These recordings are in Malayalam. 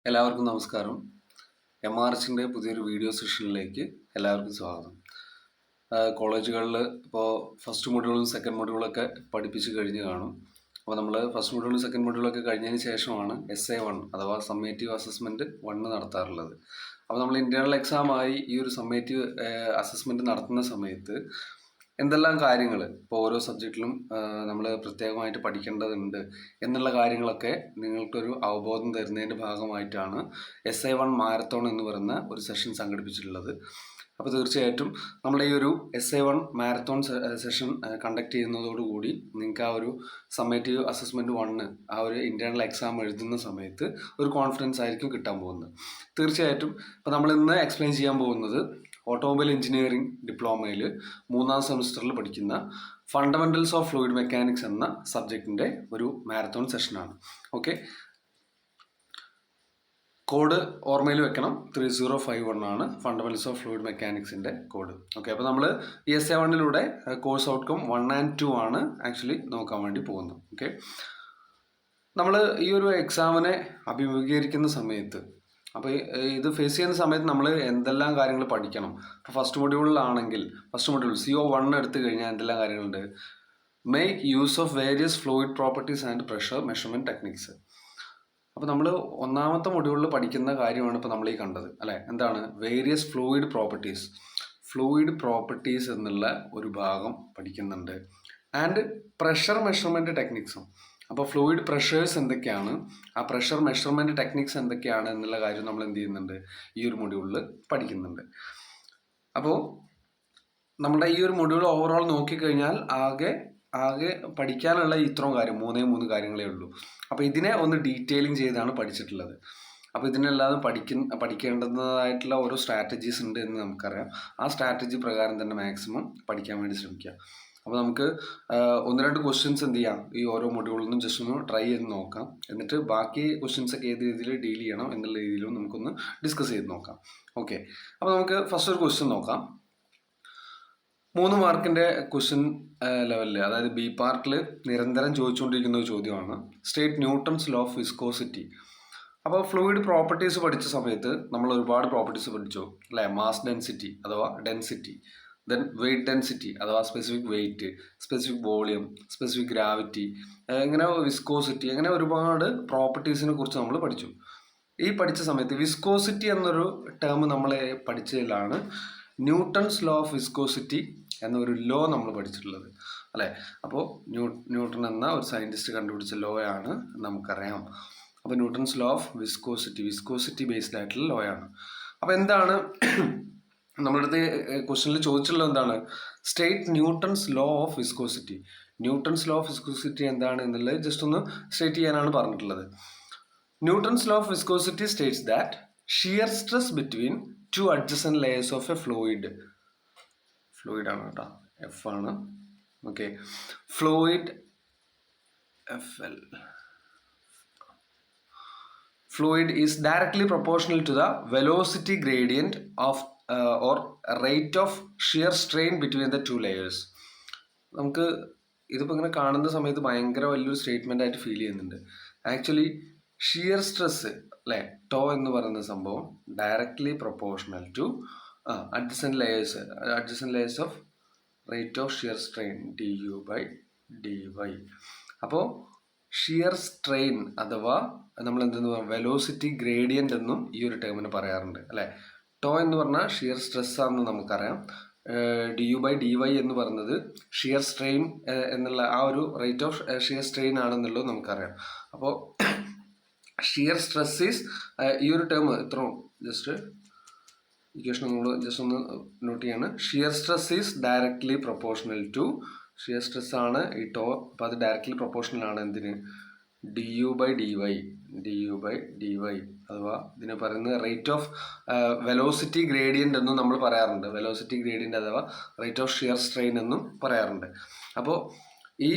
എല്ലാവർക്കും നമസ്കാരം. MRHന്റെ പുതിയൊരു വീഡിയോ സെഷനിലേക്ക് എല്ലാവർക്കും സ്വാഗതം. കോളേജുകളിൽ ഇപ്പോൾ ഫസ്റ്റ് മൊഡ്യൂളും സെക്കൻഡ് മൊഡ്യൂളൊക്കെ പഠിപ്പിച്ച് കഴിഞ്ഞ് കാണും. അപ്പോൾ നമ്മൾ ഫസ്റ്റ് മൊഡ്യൂളും സെക്കൻഡ് മൊഡ്യൂളൊക്കെ കഴിഞ്ഞതിന് ശേഷമാണ് SA1 അഥവാ സമ്മേറ്റീവ് അസസ്മെൻറ്റ് 1 നടത്താറുള്ളത്. അപ്പോൾ നമ്മൾ ഇൻറ്റേർണൽ എക്സാമായി ഈ ഒരു സമ്മേറ്റീവ് അസസ്മെൻറ്റ് നടത്തുന്ന സമയത്ത് എന്തെല്ലാം കാര്യങ്ങൾ ഇപ്പോൾ ഓരോ സബ്ജക്റ്റിലും നമ്മൾ പ്രത്യേകമായിട്ട് പഠിക്കേണ്ടതുണ്ട് എന്നുള്ള കാര്യങ്ങളൊക്കെ നിങ്ങൾക്കൊരു അവബോധം തരുന്നതിൻ്റെ ഭാഗമായിട്ടാണ് SA1 മാരത്തോൺ എന്ന് പറയുന്ന ഒരു സെഷൻ സംഘടിപ്പിച്ചിട്ടുള്ളത്. അപ്പോൾ തീർച്ചയായിട്ടും നമ്മുടെ ഈ ഒരു SA1 മാരത്തോൺ സെഷൻ കണ്ടക്ട് ചെയ്യുന്നതോടുകൂടി നിങ്ങൾക്ക് ആ ഒരു സമ്മേറ്റീവ് അസസ്മെൻറ്റ് 1 ആ ഒരു ഇൻറ്റേർണൽ എക്സാം എഴുതുന്ന സമയത്ത് ഒരു കോൺഫിഡൻസ് ആയിരിക്കും കിട്ടാൻ പോകുന്നത്. തീർച്ചയായിട്ടും ഇപ്പോൾ നമ്മൾ ഇന്ന് എക്സ്പ്ലെയിൻ ചെയ്യാൻ പോകുന്നത് ഓട്ടോമൊബൈൽ എഞ്ചിനീയറിംഗ് ഡിപ്ലോമയിൽ 3ാം സെമിസ്റ്ററിൽ പഠിക്കുന്ന ഫണ്ടമെൻ്റൽസ് ഓഫ് ഫ്ലൂയിഡ് മെക്കാനിക്സ് എന്ന സബ്ജക്റ്റിൻ്റെ ഒരു മാരത്തോൺ സെഷനാണ്. ഓക്കെ, കോഡ് ഓർമ്മയിൽ വെക്കണം. 3051 ആണ് ഫണ്ടമെൻ്റൽസ് ഓഫ് ഫ്ലൂയിഡ് മെക്കാനിക്സിൻ്റെ കോഡ്. ഓക്കെ, അപ്പോൾ നമ്മൾ SA1 കോഴ്സ് ഔട്ട്കം 1 and 2 ആണ് ആക്ച്വലി നോക്കാൻ വേണ്ടി പോകുന്നത്. ഓക്കെ, നമ്മൾ ഈ ഒരു എക്സാമിനെ അഭിമുഖീകരിക്കുന്ന സമയത്ത് അപ്പോൾ ഇത് ഫേസ് ചെയ്യുന്ന സമയത്ത് നമ്മൾ എന്തെല്ലാം കാര്യങ്ങൾ പഠിക്കണം. ഇപ്പോൾ ഫസ്റ്റ് മൊഡ്യൂളിലാണെങ്കിൽ ഫസ്റ്റ് മൊഡ്യൂൾ CO1 എടുത്തു കഴിഞ്ഞാൽ എന്തെല്ലാം കാര്യങ്ങളുണ്ട്. Make use of various fluid properties and pressure measurement techniques. അപ്പോൾ നമ്മൾ ഒന്നാമത്തെ മൊഡ്യൂളിൽ പഠിക്കുന്ന കാര്യമാണ് ഇപ്പോൾ നമ്മൾ ഈ കണ്ടത് അല്ലേ. എന്താണ് വേരിയസ് ഫ്ലൂയിഡ് പ്രോപ്പർട്ടീസ് എന്നുള്ള ഒരു ഭാഗം പഠിക്കുന്നുണ്ട്. ആൻഡ് പ്രഷർ മെഷർമെൻറ്റ് ടെക്നിക്സും. അപ്പോൾ ഫ്ലൂയിഡ് പ്രഷേഴ്സ് എന്തൊക്കെയാണ്, ആ പ്രഷർ മെഷർമെൻറ്റ് ടെക്നിക്സ് എന്തൊക്കെയാണ് എന്നുള്ള കാര്യം നമ്മൾ എന്ത് ചെയ്യുന്നുണ്ട്, ഈ ഒരു മൊഡ്യൂളിൽ പഠിക്കുന്നുണ്ട്. അപ്പോൾ നമ്മുടെ ഈ ഒരു മൊഡ്യൂൾ ഓവറോൾ നോക്കിക്കഴിഞ്ഞാൽ ആകെ പഠിക്കാനുള്ള ഇത്രയും കാര്യം 3 കാര്യങ്ങളേ ഉള്ളൂ. അപ്പോൾ ഇതിനെ ഒന്ന് ഡീറ്റെയിലിംഗ് ചെയ്താണ് പഠിച്ചിട്ടുള്ളത്. അപ്പോൾ ഇതിനെല്ലാതും പഠിക്കേണ്ടതായിട്ടുള്ള ഓരോ സ്ട്രാറ്റജീസ് ഉണ്ട് എന്ന് നമുക്കറിയാം. ആ സ്ട്രാറ്റജി പ്രകാരം തന്നെ മാക്സിമം പഠിക്കാൻ വേണ്ടി ശ്രമിക്കുക. അപ്പോൾ നമുക്ക് 1-2 ക്വസ്റ്റ്യൻസ് എന്ത് ചെയ്യാം, ഈ ഓരോ മൊഡ്യൂളിൽ നിന്നും ജസ്റ്റ് ഒന്ന് ട്രൈ ചെയ്ത് നോക്കാം. എന്നിട്ട് ബാക്കി ക്വസ്റ്റ്യൻസ് ഒക്കെ ഏത് രീതിയിൽ ഡീൽ ചെയ്യണം എന്നുള്ള രീതിയിലും നമുക്കൊന്ന് ഡിസ്കസ് ചെയ്ത് നോക്കാം. ഓക്കെ, അപ്പോൾ നമുക്ക് ഫസ്റ്റ് ഒരു ക്വസ്റ്റ്യൻ നോക്കാം. 3 മാർക്കിൻ്റെ ക്വസ്റ്റ്യൻ ലെവലിൽ, അതായത് B പാർട്ടിൽ നിരന്തരം ചോദിച്ചുകൊണ്ടിരിക്കുന്ന ഒരു ചോദ്യമാണ് state Newton's law of viscosity. അപ്പോൾ ഫ്ലൂയിഡ് പ്രോപ്പർട്ടീസ് പഠിച്ച സമയത്ത് നമ്മൾ ഒരുപാട് പ്രോപ്പർട്ടീസ് പഠിച്ചു അല്ലേ. മാസ് ഡെൻസിറ്റി അഥവാ ഡെൻസിറ്റി, ദെൻ വെയ്റ്റ് ഡെൻസിറ്റി അഥവാ specific weight, specific volume, specific gravity, ഇങ്ങനെ വിസ്കോസിറ്റി, അങ്ങനെ ഒരുപാട് പ്രോപ്പർട്ടീസിനെ കുറിച്ച് നമ്മൾ പഠിച്ചു. ഈ പഠിച്ച സമയത്ത് വിസ്കോസിറ്റി എന്നൊരു ടേം നമ്മൾ പഠിച്ചതിലാണ് ന്യൂട്ടൺസ് ലോ ഓഫ് വിസ്കോസിറ്റി എന്നൊരു ലോ നമ്മൾ പഠിച്ചിട്ടുള്ളത് അല്ലേ. അപ്പോൾ ന്യൂട്ടൺ എന്ന ഒരു സയൻറ്റിസ്റ്റ് കണ്ടുപിടിച്ച ലോ ആണ് നമുക്കറിയാം. അപ്പോൾ Newton's law of viscosity based ആയിട്ടുള്ള ലോ ആണ്. അപ്പോൾ എന്താണ് നമ്മുടെ അടുത്ത് ക്വസ്റ്റ്യനിൽ ചോദിച്ചിട്ടുള്ളത്, എന്താണ് state Newton's law of viscosity. Newton's law of viscosity എന്താണ് എന്നുള്ളത് ജസ്റ്റ് ഒന്ന് സ്റ്റേറ്റ് ചെയ്യാനാണ് പറഞ്ഞിട്ടുള്ളത്. Newton's law of viscosity States that shear stress between 2 adjacent layers of A fluid ആണ് കേട്ടോ, F ആണ്. Okay, fluid FL fluid is directly proportional to the velocity gradient of or rate of shear strain between the 2 layers. നമുക്ക് ഇതിപ്പോൾ ഇങ്ങനെ കാണുന്ന സമയത്ത് ഭയങ്കര വലിയൊരു സ്റ്റേറ്റ്മെൻ്റ് ആയിട്ട് ഫീൽ ചെയ്യുന്നുണ്ട്. ആക്ച്വലി ഷിയർ സ്ട്രെസ് അല്ലേ, ടോ എന്ന് പറയുന്ന സംഭവം directly proportional to adjacent layers of rate of shear strain DU/dy. അപ്പോൾ ഷിയർ സ്ട്രെയിൻ അഥവാ നമ്മൾ എന്തെന്ന് പറയാം, വെലോസിറ്റി ഗ്രേഡിയൻ്റ് എന്നും ഈ ഒരു ടേമിന് പറയാറുണ്ട് അല്ലേ. ടോ എന്ന് പറഞ്ഞാൽ ഷിയർ സ്ട്രെസ് ആണെന്ന് നമുക്കറിയാം. DU/dy എന്ന് പറയുന്നത് ഷിയർ സ്ട്രെയിൻ എന്നുള്ള ആ ഒരു റേറ്റ് ഓഫ് ഷിയർ സ്ട്രെയിൻ ആണെന്നുള്ളത് നമുക്കറിയാം. അപ്പോൾ ഷിയർ സ്ട്രെസ് ഈസ് ഈ ഒരു ടേം ഇത്രയും ജസ്റ്റ് ഇക്വേഷൻ നമ്മൾ ജസ്റ്റ് ഒന്ന് നോട്ട് ചെയ്യാണ്. Shear stress is directly proportional to, shear stress ആണ് ഈ ടോ. അപ്പോൾ അത് ഡയറക്ട്ലി പ്രൊപ്പോർഷണൽ ആണ് എന്തിന്, DU/dy അഥവാ ഇതിനെ പറയുന്നത് റേറ്റ് ഓഫ് വെലോസിറ്റി ഗ്രേഡിയൻ്റ് എന്നും നമ്മൾ പറയാറുണ്ട്. വെലോസിറ്റി ഗ്രേഡിയൻ്റ് അഥവാ റേറ്റ് ഓഫ് ഷിയർ സ്ട്രെയിൻ എന്നും പറയാറുണ്ട്. അപ്പോൾ ഈ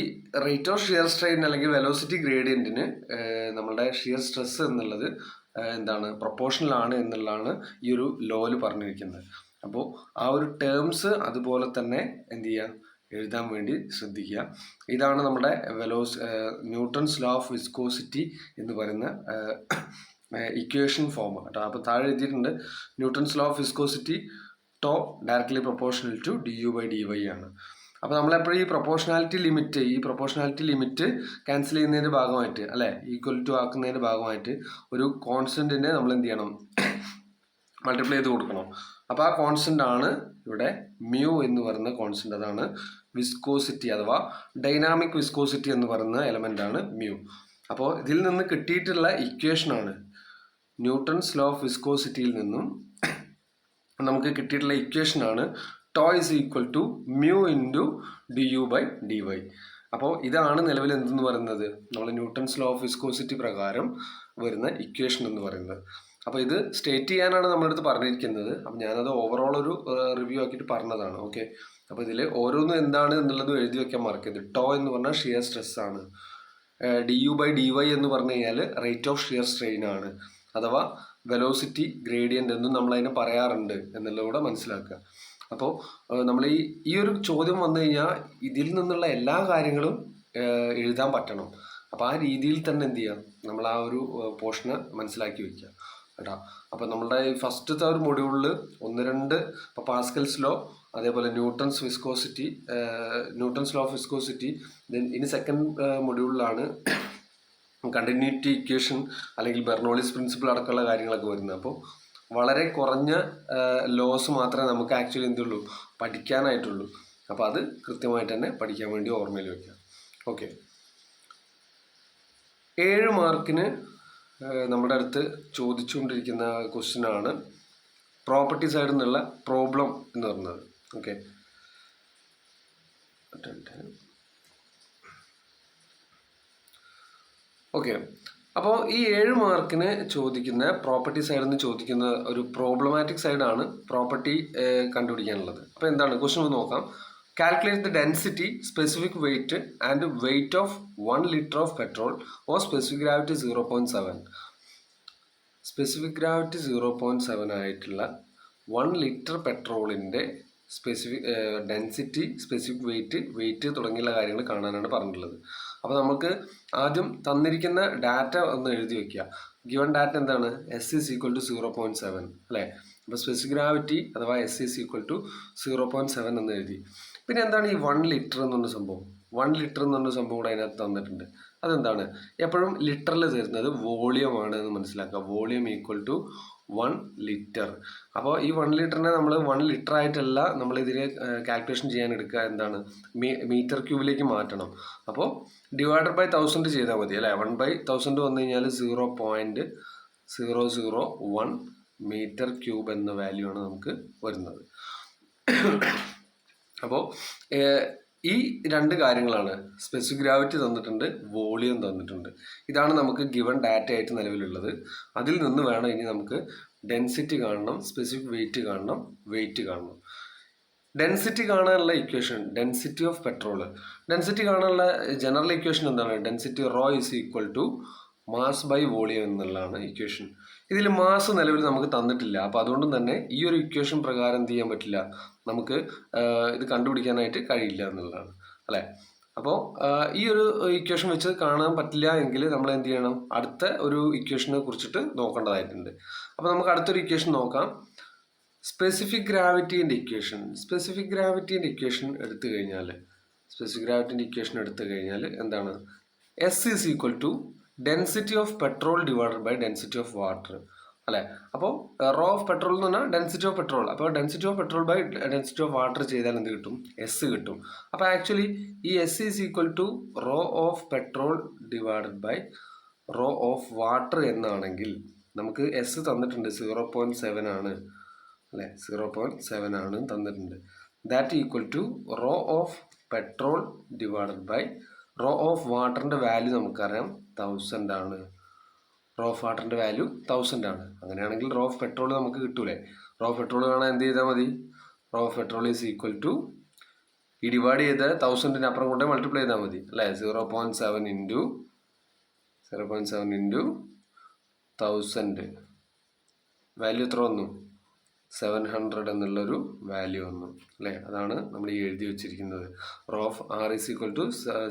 റേറ്റ് ഓഫ് ഷിയർ സ്ട്രെയിൻ അല്ലെങ്കിൽ വെലോസിറ്റി ഗ്രേഡിയൻറ്റിന് നമ്മളുടെ ഷിയർ സ്ട്രെസ് എന്നുള്ളത് എന്താണ്, പ്രൊപ്പോർഷണൽ ആണ് എന്നുള്ളതാണ് ഈ ഒരു ലോയിൽ പറഞ്ഞിരിക്കുന്നത്. അപ്പോൾ ആ ഒരു ടേംസ് അതുപോലെ തന്നെ എന്ത് ചെയ്യുക, എഴുതാൻ വേണ്ടി ശ്രദ്ധിക്കുക. ഇതാണ് നമ്മുടെ ന്യൂട്ടൺസ് ലോ ഓഫ് വിസ്കോസിറ്റി എന്ന് പറയുന്ന ഇക്വേഷൻ ഫോം കേട്ടോ. അപ്പോൾ താഴെ എഴുതിയിട്ടുണ്ട് Newton's law of viscosity tau directly proportional to du/dy ആണ്. അപ്പോൾ നമ്മളെപ്പോഴും ഈ പ്രൊപ്പോർഷണാലിറ്റി ലിമിറ്റ് ക്യാൻസൽ ചെയ്യുന്നതിൻ്റെ ഭാഗമായിട്ട് അല്ലേ, ഈക്വൽ ടു ആക്കുന്നതിൻ്റെ ഭാഗമായിട്ട് ഒരു കോൺസ്റ്റൻറ്റിനെ നമ്മൾ എന്ത് ചെയ്യണം, മൾട്ടിപ്ലൈ ചെയ്ത് കൊടുക്കണം. അപ്പോൾ ആ കോൺസ്റ്റൻ്റ് ആണ് ഇവിടെ മ്യൂ എന്ന് പറയുന്ന കോൺസ്റ്റൻ്റ്. അതാണ് വിസ്കോസിറ്റി അഥവാ ഡൈനാമിക് വിസ്കോസിറ്റി എന്ന് പറയുന്ന എലമെൻ്റ് ആണ് മ്യൂ. അപ്പോൾ ഇതിൽ നിന്ന് കിട്ടിയിട്ടുള്ള ഇക്വേഷനാണ് ന്യൂട്ടൺസ് ലോ ഓഫ് വിസ്കോസിറ്റിയിൽ നിന്നും നമുക്ക് കിട്ടിയിട്ടുള്ള ഇക്വേഷനാണ് tau is equal to mu into du/dy. അപ്പോൾ ഇതാണ് നിലവിൽ എന്തെന്ന് പറയുന്നത്, നമ്മൾ ന്യൂട്ടൺസ് ലോ ഓഫ് വിസ്കോസിറ്റി പ്രകാരം വരുന്ന ഇക്വേഷൻ എന്ന് പറയുന്നത്. അപ്പോൾ ഇത് സ്റ്റേറ്റ് ചെയ്യാനാണ് നമ്മുടെ അടുത്ത് പറഞ്ഞിരിക്കുന്നത്. അപ്പം ഞാനത് ഓവറോൾ ഒരു റിവ്യൂ ആക്കിയിട്ട് പറഞ്ഞതാണ്. ഓക്കെ, അപ്പോൾ ഇതിൽ ഓരോന്നും എന്താണ് എന്നുള്ളത് എഴുതി വെക്കാൻ മറക്കരുത്. ടോ എന്ന് പറഞ്ഞാൽ ഷിയർ സ്ട്രെസ് ആണ്. du/dy എന്ന് പറഞ്ഞു കഴിഞ്ഞാൽ റേറ്റ് ഓഫ് ഷിയർ സ്ട്രെയിൻ ആണ്, അഥവാ വെലോസിറ്റി ഗ്രേഡിയൻ്റ് എന്നും നമ്മളതിനെ പറയാറുണ്ട് എന്നുള്ളത് കൂടെ മനസ്സിലാക്കുക. അപ്പോൾ നമ്മൾ ഈ ഒരു ചോദ്യം വന്നു കഴിഞ്ഞാൽ ഇതിൽ നിന്നുള്ള എല്ലാ കാര്യങ്ങളും എഴുതാൻ പറ്റണം. അപ്പോൾ ആ രീതിയിൽ തന്നെ എന്ത് ചെയ്യുക, നമ്മൾ ആ ഒരു പോർഷന് മനസ്സിലാക്കി വയ്ക്കുക കേട്ടോ. അപ്പോൾ നമ്മളുടെ ഈ ഫസ്റ്റത്തെ ഒരു മൊഡ്യൂളിൽ 1-2 ഇപ്പോൾ പാസ്കൽസ് ലോ, അതേപോലെ ന്യൂട്ടൺസ് ലോ ഓഫ് വിസ്കോസിറ്റി, ഇനി സെക്കൻഡ് മൊഡ്യൂളിലാണ് കണ്ടിന്യൂറ്റി ഇക്വേഷൻ അല്ലെങ്കിൽ ബെർണോളിസ് പ്രിൻസിപ്പിൾ അടക്കമുള്ള കാര്യങ്ങളൊക്കെ വരുന്നത്. അപ്പോൾ വളരെ കുറഞ്ഞ ലോസ് മാത്രമേ നമുക്ക് ആക്ച്വലി എന്തുള്ളൂ പഠിക്കാനായിട്ടുള്ളൂ. അപ്പോൾ അത് കൃത്യമായിട്ട് തന്നെ പഠിക്കാൻ വേണ്ടി ഓർമ്മയിൽ വയ്ക്കാം. ഓക്കെ, 7 മാർക്കിന് നമ്മുടെ അടുത്ത് ചോദിച്ചുകൊണ്ടിരിക്കുന്ന ക്വസ്റ്റ്യൻ ആണ് പ്രോപ്പർട്ടി സൈഡിൽ നിന്നുള്ള പ്രോബ്ലം എന്ന് പറയുന്നത്. ഓക്കെ, അപ്പോൾ ഈ 7 മാർക്കിന് ചോദിക്കുന്ന പ്രോപ്പർട്ടി സൈഡിൽ നിന്ന് ചോദിക്കുന്ന ഒരു പ്രോബ്ലമാറ്റിക് സൈഡാണ് പ്രോപ്പർട്ടി കണ്ടുപിടിക്കാനുള്ളത്. അപ്പോൾ എന്താണ് ക്വസ്റ്റ്യൻ ഒന്ന് നോക്കാം. Calculate the density, specific wait and weight of 1 litre of petrol or specific gravity 0.7. Specific gravity 0.7 ആയിട്ടുള്ള 1 ലിറ്റർ പെട്രോളിൻ്റെ സ്പെസിഫിക് ഡെൻസിറ്റി, സ്പെസിഫിക് വെയിറ്റ് തുടങ്ങിയുള്ള കാര്യങ്ങൾ കാണാനാണ് പറഞ്ഞിട്ടുള്ളത്. അപ്പോൾ നമുക്ക് ആദ്യം തന്നിരിക്കുന്ന ഡാറ്റ ഒന്ന് എഴുതി വയ്ക്കുക. ഗിവൺ ഡാറ്റ എന്താണ്, S is equal to 0.7 അല്ലേ. അപ്പോൾ സ്പെസിഫിക് ഗ്രാവിറ്റി അഥവാ S is equal to 0.7 എന്ന് എഴുതി. പിന്നെ എന്താണ് ഈ 1 ലിറ്റർ എന്നൊരു സംഭവം, 1 ലിറ്റർ എന്നൊരു സംഭവം കൂടെ അതിനകത്ത് തന്നിട്ടുണ്ട്. അതെന്താണ്, എപ്പോഴും ലിറ്ററിൽ തരുന്നത് വോളിയം ആണ് എന്ന് മനസ്സിലാക്കുക. Volume equal to 1 litre. അപ്പോൾ ഈ 1 ലിറ്ററിനെ നമ്മൾ 1 ലിറ്റർ ആയിട്ടല്ല നമ്മൾ ഇതിനെ കാൽക്കുലേഷൻ ചെയ്യാൻ എടുക്കുക, എന്താണ് മീറ്റർ ക്യൂബിലേക്ക് മാറ്റണം. അപ്പോൾ ഡിവൈഡഡ് ബൈ 1000 ചെയ്താൽ മതി അല്ലേ. 1/1000 വന്നു കഴിഞ്ഞാൽ 0.001 മീറ്റർ ക്യൂബ് എന്ന വാല്യൂ ആണ് നമുക്ക് വരുന്നത്. അപ്പോൾ ഈ 2 കാര്യങ്ങളാണ്, സ്പെസിഫിക് ഗ്രാവിറ്റി തന്നിട്ടുണ്ട്, വോളിയം തന്നിട്ടുണ്ട്. ഇതാണ് നമുക്ക് ഗിവൺ ഡാറ്റ ആയിട്ട് നിലവിലുള്ളത്. അതിൽ നിന്ന് വേണം ഇനി നമുക്ക് ഡെൻസിറ്റി കാണണം, സ്പെസിഫിക് വെയിറ്റ് കാണണം, വെയിറ്റ് കാണണം. ഡെൻസിറ്റി കാണാനുള്ള equation, density of petrol, density കാണാനുള്ള ജനറൽ ഇക്വേഷൻ എന്താണ്, density rho is equal to mass by volume എന്നുള്ളതാണ് ഇക്വേഷൻ. ഇതിൽ മാസ് നിലവിൽ നമുക്ക് തന്നിട്ടില്ല. അപ്പോൾ അതുകൊണ്ട് തന്നെ ഈ ഒരു ഇക്വേഷൻ പ്രകാരം എന്ത് ചെയ്യാൻ പറ്റില്ല, നമുക്ക് ഇത് കണ്ടുപിടിക്കാനായിട്ട് കഴിയില്ല എന്നുള്ളതാണ് അല്ലേ. അപ്പോൾ ഈ ഒരു ഇക്വേഷൻ വെച്ച് കാണാൻ പറ്റില്ല എങ്കിൽ നമ്മൾ എന്ത് ചെയ്യണം, അടുത്ത ഒരു ഇക്വേഷനെ കുറിച്ചിട്ട് നോക്കേണ്ടതായിട്ടുണ്ട്. അപ്പോൾ നമുക്ക് അടുത്തൊരു ഇക്വേഷൻ നോക്കാം. സ്പെസിഫിക് ഗ്രാവിറ്റീൻ്റെ ഇക്വേഷൻ എടുത്തു കഴിഞ്ഞാൽ എന്താണ്, S is equal to density of petrol divided by density of water അല്ലേ. അപ്പോൾ റോ ഓഫ് പെട്രോൾ എന്ന് പറഞ്ഞാൽ ഡെൻസിറ്റി ഓഫ് പെട്രോൾ. അപ്പോൾ density of petrol by density of water ചെയ്താൽ എന്ത് കിട്ടും, S കിട്ടും. അപ്പോൾ ആക്ച്വലി ഈ S is equal to rho of petrol divided by rho of water എന്നാണെങ്കിൽ നമുക്ക് S തന്നിട്ടുണ്ട് 0.7 ആണ് അല്ലേ, 0.7 ആണ് തന്നിട്ടുണ്ട്. That equal to rho of petrol divided by rho of വാട്ടറിൻ്റെ വാല്യൂ നമുക്കറിയാം 1000 ആണ്. റോ ഓഫ് വാട്ടറിൻ്റെ വാല്യൂ 1000 ആണ്. അങ്ങനെയാണെങ്കിൽ റോ ഓഫ് പെട്രോൾ നമുക്ക് കിട്ടൂലേ. റോ ഓഫ് പെട്രോൾ കാണാൻ എന്ത് ചെയ്താൽ മതി, rho of petrol is equal to ഈ ഡിവൈഡ് ചെയ്ത് 1000-ന് അപ്പുറം കൊണ്ട് മൾട്ടിപ്ലൈ ചെയ്താൽ മതി അല്ലേ. 0.7 ഇൻറ്റു 1000 വാല്യൂ എത്ര വന്നു, 700 എന്നുള്ളൊരു വാല്യൂ വന്നു അല്ലേ. അതാണ് നമ്മൾ ഈ എഴുതി വെച്ചിരിക്കുന്നത്. Rho of R is equal to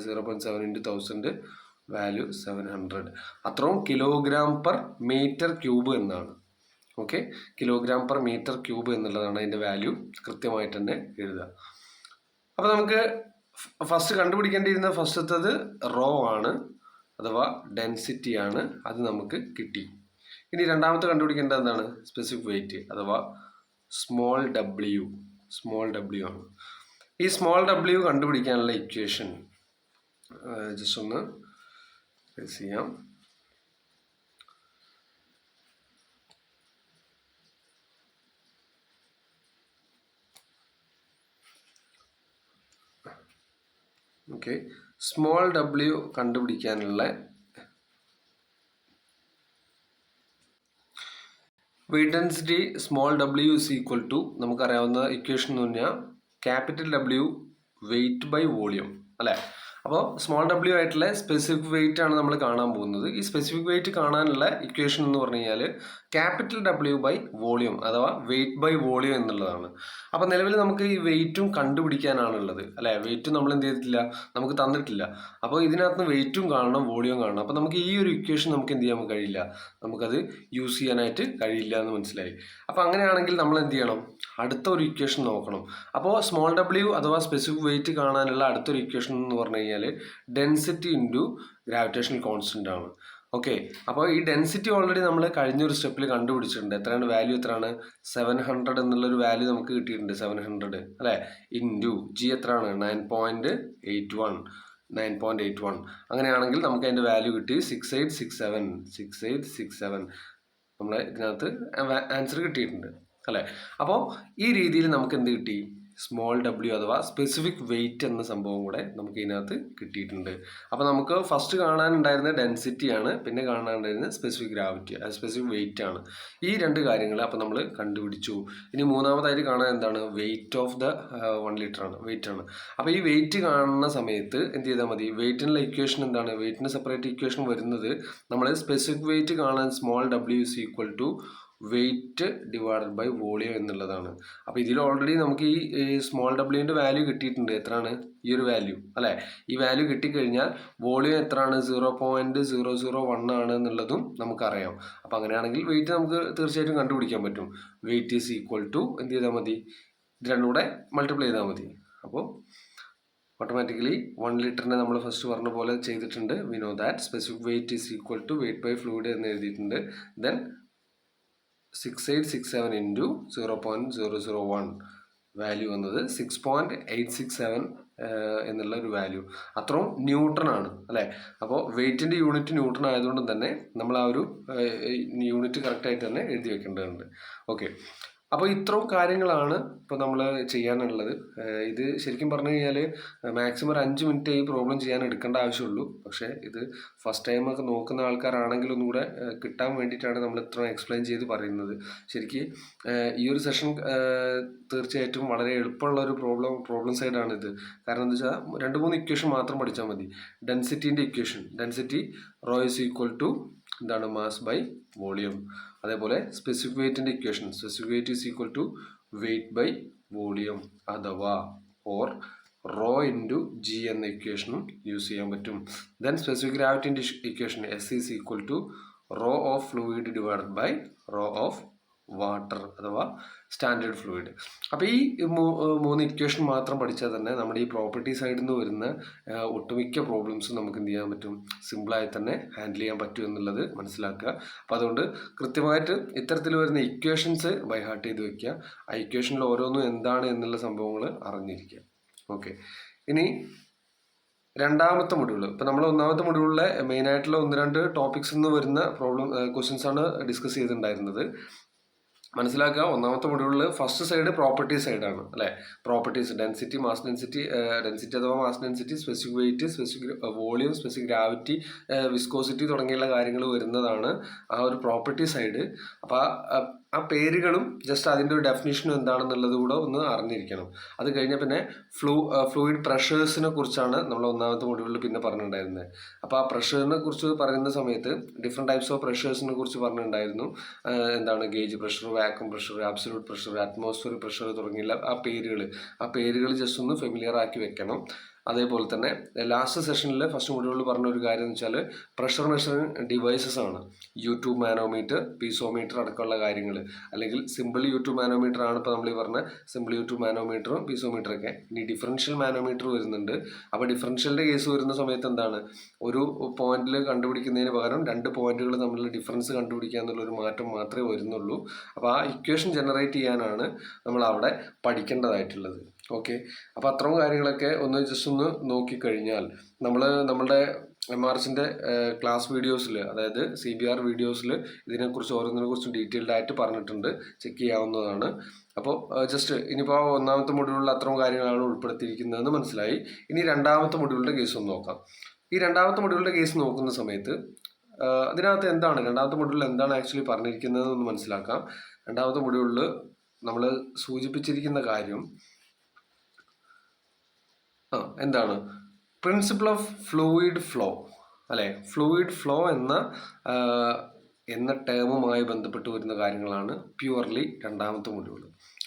0.7 into 1000 value 700. അത്രയും കിലോഗ്രാം പെർ മീറ്റർ ക്യൂബ് എന്നാണ്. Okay, kilogram per metre cube എന്നുള്ളതാണ് അതിൻ്റെ വാല്യൂ. കൃത്യമായിട്ട് തന്നെ എഴുതുക. അപ്പോൾ നമുക്ക് ഫസ്റ്റ് കണ്ടുപിടിക്കേണ്ടിയിരുന്ന ഫസ്റ്റത്തത് റോ ആണ്, അഥവാ ഡെൻസിറ്റി ആണ്. അത് നമുക്ക് കിട്ടി. ഇനി രണ്ടാമത്തെ കണ്ടുപിടിക്കേണ്ടത് എന്താണ്? സ്പെസിഫിക് വെയിറ്റ് അഥവാ സ്മോൾ ഡബ്ല്യു. സ്മോൾ ഡബ്ല്യു ആണ്. ഈ സ്മോൾ ഡബ്ല്യു കണ്ടുപിടിക്കാനുള്ള ഇക്വേഷൻ ജസ്റ്റ് ഒന്ന് ചെയ്യാം. ഓക്കെ, സ്മോൾ ഡബ്ല്യു കണ്ടുപിടിക്കാനുള്ള weight density small W is equal to, നമുക്കറിയാവുന്ന ഇക്വേഷൻ എന്ന് പറഞ്ഞാൽ capital W weight by volume അല്ലേ. അപ്പോൾ സ്മോൾ ഡബ്ല്യു ആയിട്ടുള്ള സ്പെസിഫിക് വെയിറ്റ് ആണ് നമ്മൾ കാണാൻ പോകുന്നത്. ഈ സ്പെസിഫിക് വെയിറ്റ് കാണാനുള്ള ഇക്വേഷൻ എന്ന് പറഞ്ഞു കഴിഞ്ഞാൽ ക്യാപിറ്റൽ ഡബ്ല്യു ബൈ വോളിയം അഥവാ വെയിറ്റ് ബൈ വോളിയം എന്നുള്ളതാണ്. അപ്പോൾ നിലവിൽ നമുക്ക് ഈ വെയിറ്റും കണ്ടുപിടിക്കാനാണുള്ളത് അല്ലേ. വെയിറ്റും നമ്മൾ എന്ത് ചെയ്തിട്ടില്ല, നമുക്ക് തന്നിട്ടില്ല. അപ്പോൾ ഇതിനകത്ത് വെയിറ്റും കാണണം, വോളിയം കാണണം. അപ്പോൾ നമുക്ക് ഈ ഒരു ഇക്വേഷൻ നമുക്ക് എന്ത് ചെയ്യാൻ കഴിയില്ല, നമുക്കത് യൂസ് ചെയ്യാനായിട്ട് കഴിയില്ല എന്ന് മനസ്സിലായി. അപ്പോൾ അങ്ങനെയാണെങ്കിൽ നമ്മൾ എന്ത് ചെയ്യണം, അടുത്ത ഒരു ഇക്വേഷൻ നോക്കണം. അപ്പോൾ സ്മോൾ ഡബ്ല്യു അഥവാ സ്പെസിഫിക് വെയിറ്റ് കാണാനുള്ള അടുത്തൊരു ഇക്വേഷൻ എന്ന് പറഞ്ഞു കഴിഞ്ഞാൽ ഡെൻസിറ്റി ഇൻറ്റു ഗ്രാവിറ്റേഷണൽ കോൺസ്റ്റന്റ് ആണ്. ഓക്കെ, അപ്പോൾ ഈ ഡെൻസിറ്റി ഓൾറെഡി നമ്മൾ കഴിഞ്ഞൊരു സ്റ്റെപ്പിൽ കണ്ടുപിടിച്ചിട്ടുണ്ട്. എത്രയാണ് വാല്യൂ? എത്രയാണ്? 700 എന്നുള്ളൊരു വാല്യൂ നമുക്ക് കിട്ടിയിട്ടുണ്ട്. 700 അല്ലേ. ഇൻറ്റു ജി എത്രയാണ്? 9.81. അങ്ങനെയാണെങ്കിൽ നമുക്ക് അതിൻ്റെ വാല്യൂ കിട്ടി 6867. നമ്മളെ ഇതിനകത്ത് ആൻസർ കിട്ടിയിട്ടുണ്ട് അല്ലേ. അപ്പോൾ ഈ രീതിയിൽ നമുക്ക് എന്ത് കിട്ടി? സ്മോൾ ഡബ്ല്യു അഥവാ സ്പെസിഫിക് വെയിറ്റ് എന്ന സംഭവം കൂടെ നമുക്ക് ഇതിനകത്ത് കിട്ടിയിട്ടുണ്ട്. അപ്പോൾ നമുക്ക് ഫസ്റ്റ് കാണാനുണ്ടായിരുന്ന ഡെൻസിറ്റി ആണ്, പിന്നെ കാണാനുണ്ടായിരുന്ന സ്പെസിഫിക് വെയിറ്റ് ആണ്. ഈ രണ്ട് കാര്യങ്ങൾ അപ്പോൾ നമ്മൾ കണ്ടുപിടിച്ചു. ഇനി മൂന്നാമതായിട്ട് കാണാൻ എന്താണ്? വെയിറ്റ് ഓഫ് ദ 1 ലിറ്റർ ആണ്, വെയിറ്റ് ആണ്. അപ്പോൾ ഈ വെയിറ്റ് കാണുന്ന സമയത്ത് എന്ത് ചെയ്താൽ മതി? വെയിറ്റിനുള്ള ഇക്വേഷൻ എന്താണ്? വെയിറ്റിന് സെപ്പറേറ്റ് ഇക്വേഷൻ വരുന്നത് നമ്മൾ സ്പെസിഫിക് വെയിറ്റ് കാണാൻ small W is equal to weight divided by volume എന്നുള്ളതാണ്. അപ്പോൾ ഇതിൽ ഓൾറെഡി നമുക്ക് ഈ സ്മോൾ ഡബ്ല്യുവിൻ്റെ വാല്യൂ കിട്ടിയിട്ടുണ്ട്. എത്രയാണ്? ഈ ഒരു വാല്യൂ അല്ലേ. ഈ വാല്യൂ കിട്ടിക്കഴിഞ്ഞാൽ വോളിയം എത്രയാണ്? 0.001 ആണ് എന്നുള്ളതും നമുക്കറിയാം. അപ്പോൾ അങ്ങനെയാണെങ്കിൽ വെയിറ്റ് നമുക്ക് തീർച്ചയായിട്ടും കണ്ടുപിടിക്കാൻ പറ്റും. വെയിറ്റ് ഈസ് ഈക്വൽ ടു എന്ത് ചെയ്താൽ മതി? ഇത് രണ്ടും കൂടെ മൾട്ടിപ്ലൈ ചെയ്താൽ മതി. അപ്പോൾ ഓട്ടോമാറ്റിക്കലി 1 ലിറ്ററിനെ നമ്മൾ ഫസ്റ്റ് പറഞ്ഞ പോലെ ചെയ്തിട്ടുണ്ട്. We know that specific weight is equal to weight by fluid എന്ന് എഴുതിയിട്ടുണ്ട്. ദെൻ 6867 ഇൻറ്റു 0.001 വാല്യൂ വന്നത് 6.867 എന്നുള്ള ഒരു വാല്യൂ. അത്രയും ന്യൂട്ടൺ ആണ് അല്ലേ. അപ്പോൾ വെയിറ്റിൻ്റെ യൂണിറ്റ് ന്യൂട്ടൺ ആയതുകൊണ്ട് തന്നെ നമ്മൾ ആ ഒരു യൂണിറ്റ് കറക്റ്റായിട്ട് തന്നെ എഴുതി വെക്കേണ്ടതുണ്ട്. ഓക്കെ, അപ്പോൾ ഇത്രയും കാര്യങ്ങളാണ് ഇപ്പോൾ നമ്മൾ ചെയ്യാനുള്ളത്. ഇത് ശരിക്കും പറഞ്ഞു കഴിഞ്ഞാൽ മാക്സിമം ഒരു 5 മിനിറ്റ് ഈ പ്രോബ്ലം ചെയ്യാൻ എടുക്കേണ്ട ആവശ്യമുള്ളൂ. പക്ഷേ ഇത് ഫസ്റ്റ് ടൈമൊക്കെ നോക്കുന്ന ആൾക്കാരാണെങ്കിൽ ഒന്നും കൂടെ കിട്ടാൻ വേണ്ടിയിട്ടാണ് നമ്മൾ ഇത്രയും എക്സ്പ്ലെയിൻ ചെയ്ത് പറയുന്നത്. ശരിക്കും ഈ ഒരു സെഷൻ തീർച്ചയായിട്ടും വളരെ എളുപ്പമുള്ള ഒരു പ്രോബ്ലം സൈഡാണിത്. കാരണം എന്താ വെച്ചാൽ 2-3 ഇക്വേഷൻ മാത്രം പഠിച്ചാൽ മതി. ഡെൻസിറ്റീൻ്റെ equation, density rho is equal to എന്താണ്? Mass by volume. അതേപോലെ സ്പെസിഫിക് വെയിറ്റിൻ്റെ equation, specific weight is equal to weight by volume അഥവാ ഓർ റോ ഇൻറ്റു ജി എന്ന ഇക്വേഷനും യൂസ് ചെയ്യാൻ പറ്റും. ദെൻ സ്പെസിഫിക് ഗ്രാവിറ്റിൻ്റെ equation S is equal to rho of fluid divided by rho of water അഥവാ സ്റ്റാൻഡേർഡ് ഫ്ലൂയിഡ്. അപ്പോൾ ഈ 3 ഇക്വേഷൻ മാത്രം പഠിച്ചാൽ തന്നെ നമ്മുടെ ഈ പ്രോപ്പർട്ടി സൈഡിൽ നിന്ന് വരുന്ന ഒട്ടുമിക്ക പ്രോബ്ലംസും നമുക്ക് എന്ത് ചെയ്യാൻ പറ്റും? സിമ്പിളായി തന്നെ ഹാൻഡിൽ ചെയ്യാൻ പറ്റും എന്നുള്ളത് മനസ്സിലാക്കുക. അപ്പോൾ അതുകൊണ്ട് കൃത്യമായിട്ട് ഇത്തരത്തിൽ വരുന്ന ഇക്വേഷൻസ് ബൈ ഹാർട്ട് ചെയ്ത് വെക്കുക. ആ ഇക്വേഷനിൽ ഓരോന്നും എന്താണ് എന്നുള്ള സംഭവങ്ങൾ അറിഞ്ഞിരിക്കുക. ഓക്കെ, ഇനി രണ്ടാമത്തെ മൊഡ്യൂൾ. ഇപ്പോൾ നമ്മൾ ഒന്നാമത്തെ മൊഡ്യൂളിലെ മെയിനായിട്ടുള്ള 1-2 ടോപ്പിക്സ് നിന്ന് വരുന്ന ക്വസ്റ്റ്യൻസ് ആണ് ഡിസ്കസ് ചെയ്തിട്ടുണ്ടായിരുന്നത്. മനസ്സിലാക്കുക, ഒന്നാമത്തെ മൊഡ്യൂളിൽ ഫസ്റ്റ് സൈഡ് പ്രോപ്പർട്ടി സൈഡാണ് അല്ലേ. Properties density, mass density, density അഥവാ mass density, specific weight, specific volume, specific gravity, viscosity തുടങ്ങിയുള്ള കാര്യങ്ങൾ വരുന്നതാണ് ആ ഒരു പ്രോപ്പർട്ടി സൈഡ്. അപ്പോൾ ആ പേരുകളും ജസ്റ്റ് അതിൻ്റെ ഒരു ഡെഫിനിഷനും എന്താണെന്നുള്ളത് കൂടെ ഒന്ന് അറിഞ്ഞിരിക്കണം. അത് കഴിഞ്ഞാൽ പിന്നെ ഫ്ലൂയിഡ് പ്രഷേഴ്സിനെ കുറിച്ചാണ് നമ്മൾ ഒന്നാമത്തെ മൊഡ്യൂളിൽ പിന്നെ പറഞ്ഞിട്ടുണ്ടായിരുന്നത്. അപ്പോൾ ആ പ്രഷറിനെ കുറിച്ച് പറയുന്ന സമയത്ത് ഡിഫറെൻറ്റ് ടൈപ്സ് ഓഫ് പ്രഷേഴ്സിനെ കുറിച്ച് പറഞ്ഞിട്ടുണ്ടായിരുന്നു. എന്താണ് gauge pressure, vacuum pressure, absolute pressure, atmosphere pressure തുടങ്ങിയുള്ള ആ പേരുകൾ ജസ്റ്റ് ഒന്ന് ഫെമിലിയർ ആക്കി വെക്കണം. അതേപോലെ തന്നെ ലാസ്റ്റ് സെഷനിൽ ഫസ്റ്റ് മൊഡ്യൂളിൽ പറഞ്ഞ ഒരു കാര്യം എന്ന് വെച്ചാൽ പ്രഷർ മെഷറിംഗ് ഡിവൈസസ് ആണ്. U2 മാനോമീറ്റർ, പീസോമീറ്റർ അടക്കമുള്ള കാര്യങ്ങൾ, അല്ലെങ്കിൽ സിമ്പിൾ U2 മാനോമീറ്റർ ആണ് ഇപ്പോൾ നമ്മൾ ഈ പറഞ്ഞ സിമ്പിൾ U2 മാനോമീറ്ററും പീസോമീറ്ററൊക്കെ. ഇനി ഡിഫറൻഷ്യൽ മാനോമീറ്റർ വരുന്നുണ്ട്. അപ്പോൾ ഡിഫറൻഷ്യലിൻ്റെ കേസ് വരുന്ന സമയത്ത് എന്താണ്, ഒരു പോയിന്റിൽ കണ്ടുപിടിക്കുന്നതിന് പകരം 2 പോയിന്റുകൾ തമ്മിലുള്ള ഡിഫറൻസ് കണ്ടുപിടിക്കുക എന്നുള്ളൊരു മാറ്റം മാത്രമേ വരുന്നുള്ളൂ. അപ്പോൾ ആ ഇക്വേഷൻ ജനറേറ്റ് ചെയ്യാനാണ് നമ്മൾ അവിടെ പഠിക്കേണ്ടതായിട്ടുള്ളത്. ഓക്കെ, അപ്പോൾ അത്രയും കാര്യങ്ങളൊക്കെ ജസ്റ്റ് ഒന്ന് നോക്കിക്കഴിഞ്ഞാൽ നമ്മളുടെ MRHന്റെ ക്ലാസ് വീഡിയോസിൽ, അതായത് CBR വീഡിയോസിൽ ഇതിനെക്കുറിച്ച് ഓരോന്നിനെക്കുറിച്ചും ഡീറ്റെയിൽഡ് ആയിട്ട് പറഞ്ഞിട്ടുണ്ട്, ചെക്ക് ചെയ്യാവുന്നതാണ്. അപ്പോൾ ജസ്റ്റ് ഇനിയിപ്പോൾ ഒന്നാമത്തെ മൊഡ്യൂളിൽ അത്രയും കാര്യങ്ങളാണ് ഉൾപ്പെടുത്തിയിരിക്കുന്നതെന്ന് മനസ്സിലായി. ഇനി രണ്ടാമത്തെ മൊഡ്യൂളിൻ്റെ കേസ് ഒന്ന് നോക്കാം. ഈ രണ്ടാമത്തെ മൊഡ്യൂളിൻ്റെ കേസ് നോക്കുന്ന സമയത്ത് അതിനകത്ത് രണ്ടാമത്തെ മൊഡ്യൂളിൽ എന്താണ് ആക്ച്വലി പറഞ്ഞിരിക്കുന്നതെന്ന് മനസ്സിലാക്കാം. രണ്ടാമത്തെ മൊഡ്യൂളിൽ നമ്മൾ സൂചിപ്പിച്ചിരിക്കുന്ന കാര്യം എന്താണ്, പ്രിൻസിപ്പിൾ ഓഫ് ഫ്ലൂയിഡ് ഫ്ലോ, അല്ലെ, ഫ്ലൂയിഡ് ഫ്ലോ എന്ന ടേമുമായി ബന്ധപ്പെട്ട് വരുന്ന കാര്യങ്ങളാണ് പ്യുവർലി രണ്ടാമത്തെ മൊഡ്യൂൾ.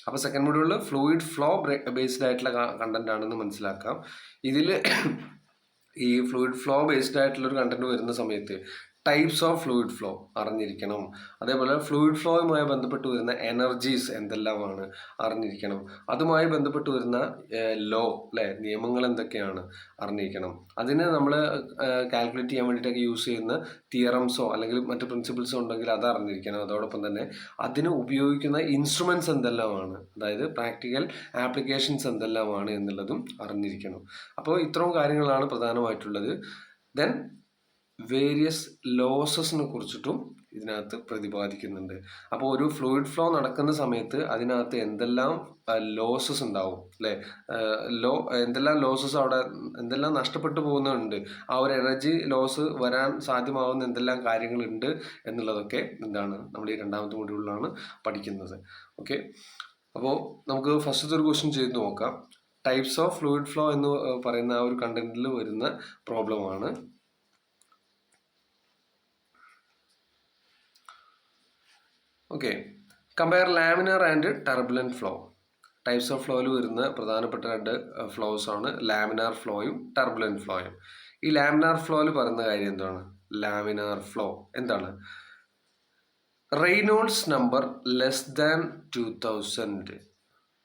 അപ്പോൾ സെക്കൻഡ് മൊഡ്യൂളിൽ ഫ്ലൂയിഡ് ഫ്ലോ ബേസ്ഡ് ആയിട്ടുള്ള കണ്ടന്റ് ആണെന്ന് മനസ്സിലാക്കാം. ഇതിൽ ഈ ഫ്ലൂയിഡ് ഫ്ലോ ബേസ്ഡ് ആയിട്ടുള്ള ഒരു കണ്ടന്റ് വരുന്ന സമയത്ത് ടൈപ്സ് ഓഫ് ഫ്ലൂയിഡ് ഫ്ലോ അറിഞ്ഞിരിക്കണം. അതേപോലെ ഫ്ലൂയിഡ് ഫ്ലോയുമായി ബന്ധപ്പെട്ട് വരുന്ന എനർജീസ് എന്തെല്ലാമാണ് അറിഞ്ഞിരിക്കണം. അതുമായി ബന്ധപ്പെട്ട് വരുന്ന നിയമങ്ങൾ എന്തൊക്കെയാണ് അറിഞ്ഞിരിക്കണം. അതിന് നമ്മൾ കാൽക്കുലേറ്റ് ചെയ്യാൻ വേണ്ടിയിട്ടൊക്കെ യൂസ് ചെയ്യുന്ന തിയറംസോ അല്ലെങ്കിൽ മറ്റ് പ്രിൻസിപ്പിൾസോ ഉണ്ടെങ്കിൽ അത് അറിഞ്ഞിരിക്കണം. അതോടൊപ്പം തന്നെ അതിന് ഉപയോഗിക്കുന്ന ഇൻസ്ട്രുമെൻറ്റ്സ് എന്തെല്ലാമാണ്, അതായത് പ്രാക്ടിക്കൽ ആപ്ലിക്കേഷൻസ് എന്തെല്ലാമാണ് എന്നുള്ളതും അറിഞ്ഞിരിക്കണം. അപ്പോൾ ഇത്രയും കാര്യങ്ങളാണ് പ്രധാനമായിട്ടുള്ളത്. ദെൻ വേരിയസ് ലോസസിനെ കുറിച്ചിട്ടും ഇതിനകത്ത് പ്രതിപാദിക്കുന്നുണ്ട്. അപ്പോൾ ഒരു ഫ്ലൂയിഡ് ഫ്ലോ നടക്കുന്ന സമയത്ത് അതിനകത്ത് എന്തെല്ലാം ലോസസ് ഉണ്ടാവും, അല്ലേ, എന്തെല്ലാം ലോസസ് അവിടെ എന്തെല്ലാം നഷ്ടപ്പെട്ടു പോകുന്നുണ്ട്, ആ ഒരു എനർജി ലോസ് വരാൻ സാധ്യമാവുന്ന എന്തെല്ലാം കാര്യങ്ങളുണ്ട് എന്നുള്ളതൊക്കെ നമ്മൾ ഈ രണ്ടാമത്തെ മൊഡ്യൂളിലാണ് പഠിക്കുന്നത്. ഓക്കെ, അപ്പോൾ നമുക്ക് ഫസ്റ്റത്തെ ഒരു ക്വസ്റ്റ്യൻ ചെയ്ത് നോക്കാം. ടൈപ്സ് ഓഫ് ഫ്ലൂയിഡ് ഫ്ലോ എന്ന് പറയുന്ന ആ ഒരു കണ്ടന്റിൽ വരുന്ന പ്രോബ്ലമാണ്. Okay, compare laminar and turbulent flow. Types of ഫ്ലോയിൽ വരുന്ന പ്രധാനപ്പെട്ട 2 ഫ്ലോസ് ആണ് ലാമിനാർ ഫ്ലോയും ടർബുലൻറ്റ് ഫ്ലോയും. ഈ ലാമിനാർ ഫ്ലോയിൽ പറയുന്ന കാര്യം എന്താണ്? ലാമിനാർ ഫ്ലോ എന്താണ്? റെയ്നോൾഡ്സ് നമ്പർ ലെസ് ദാൻ 2000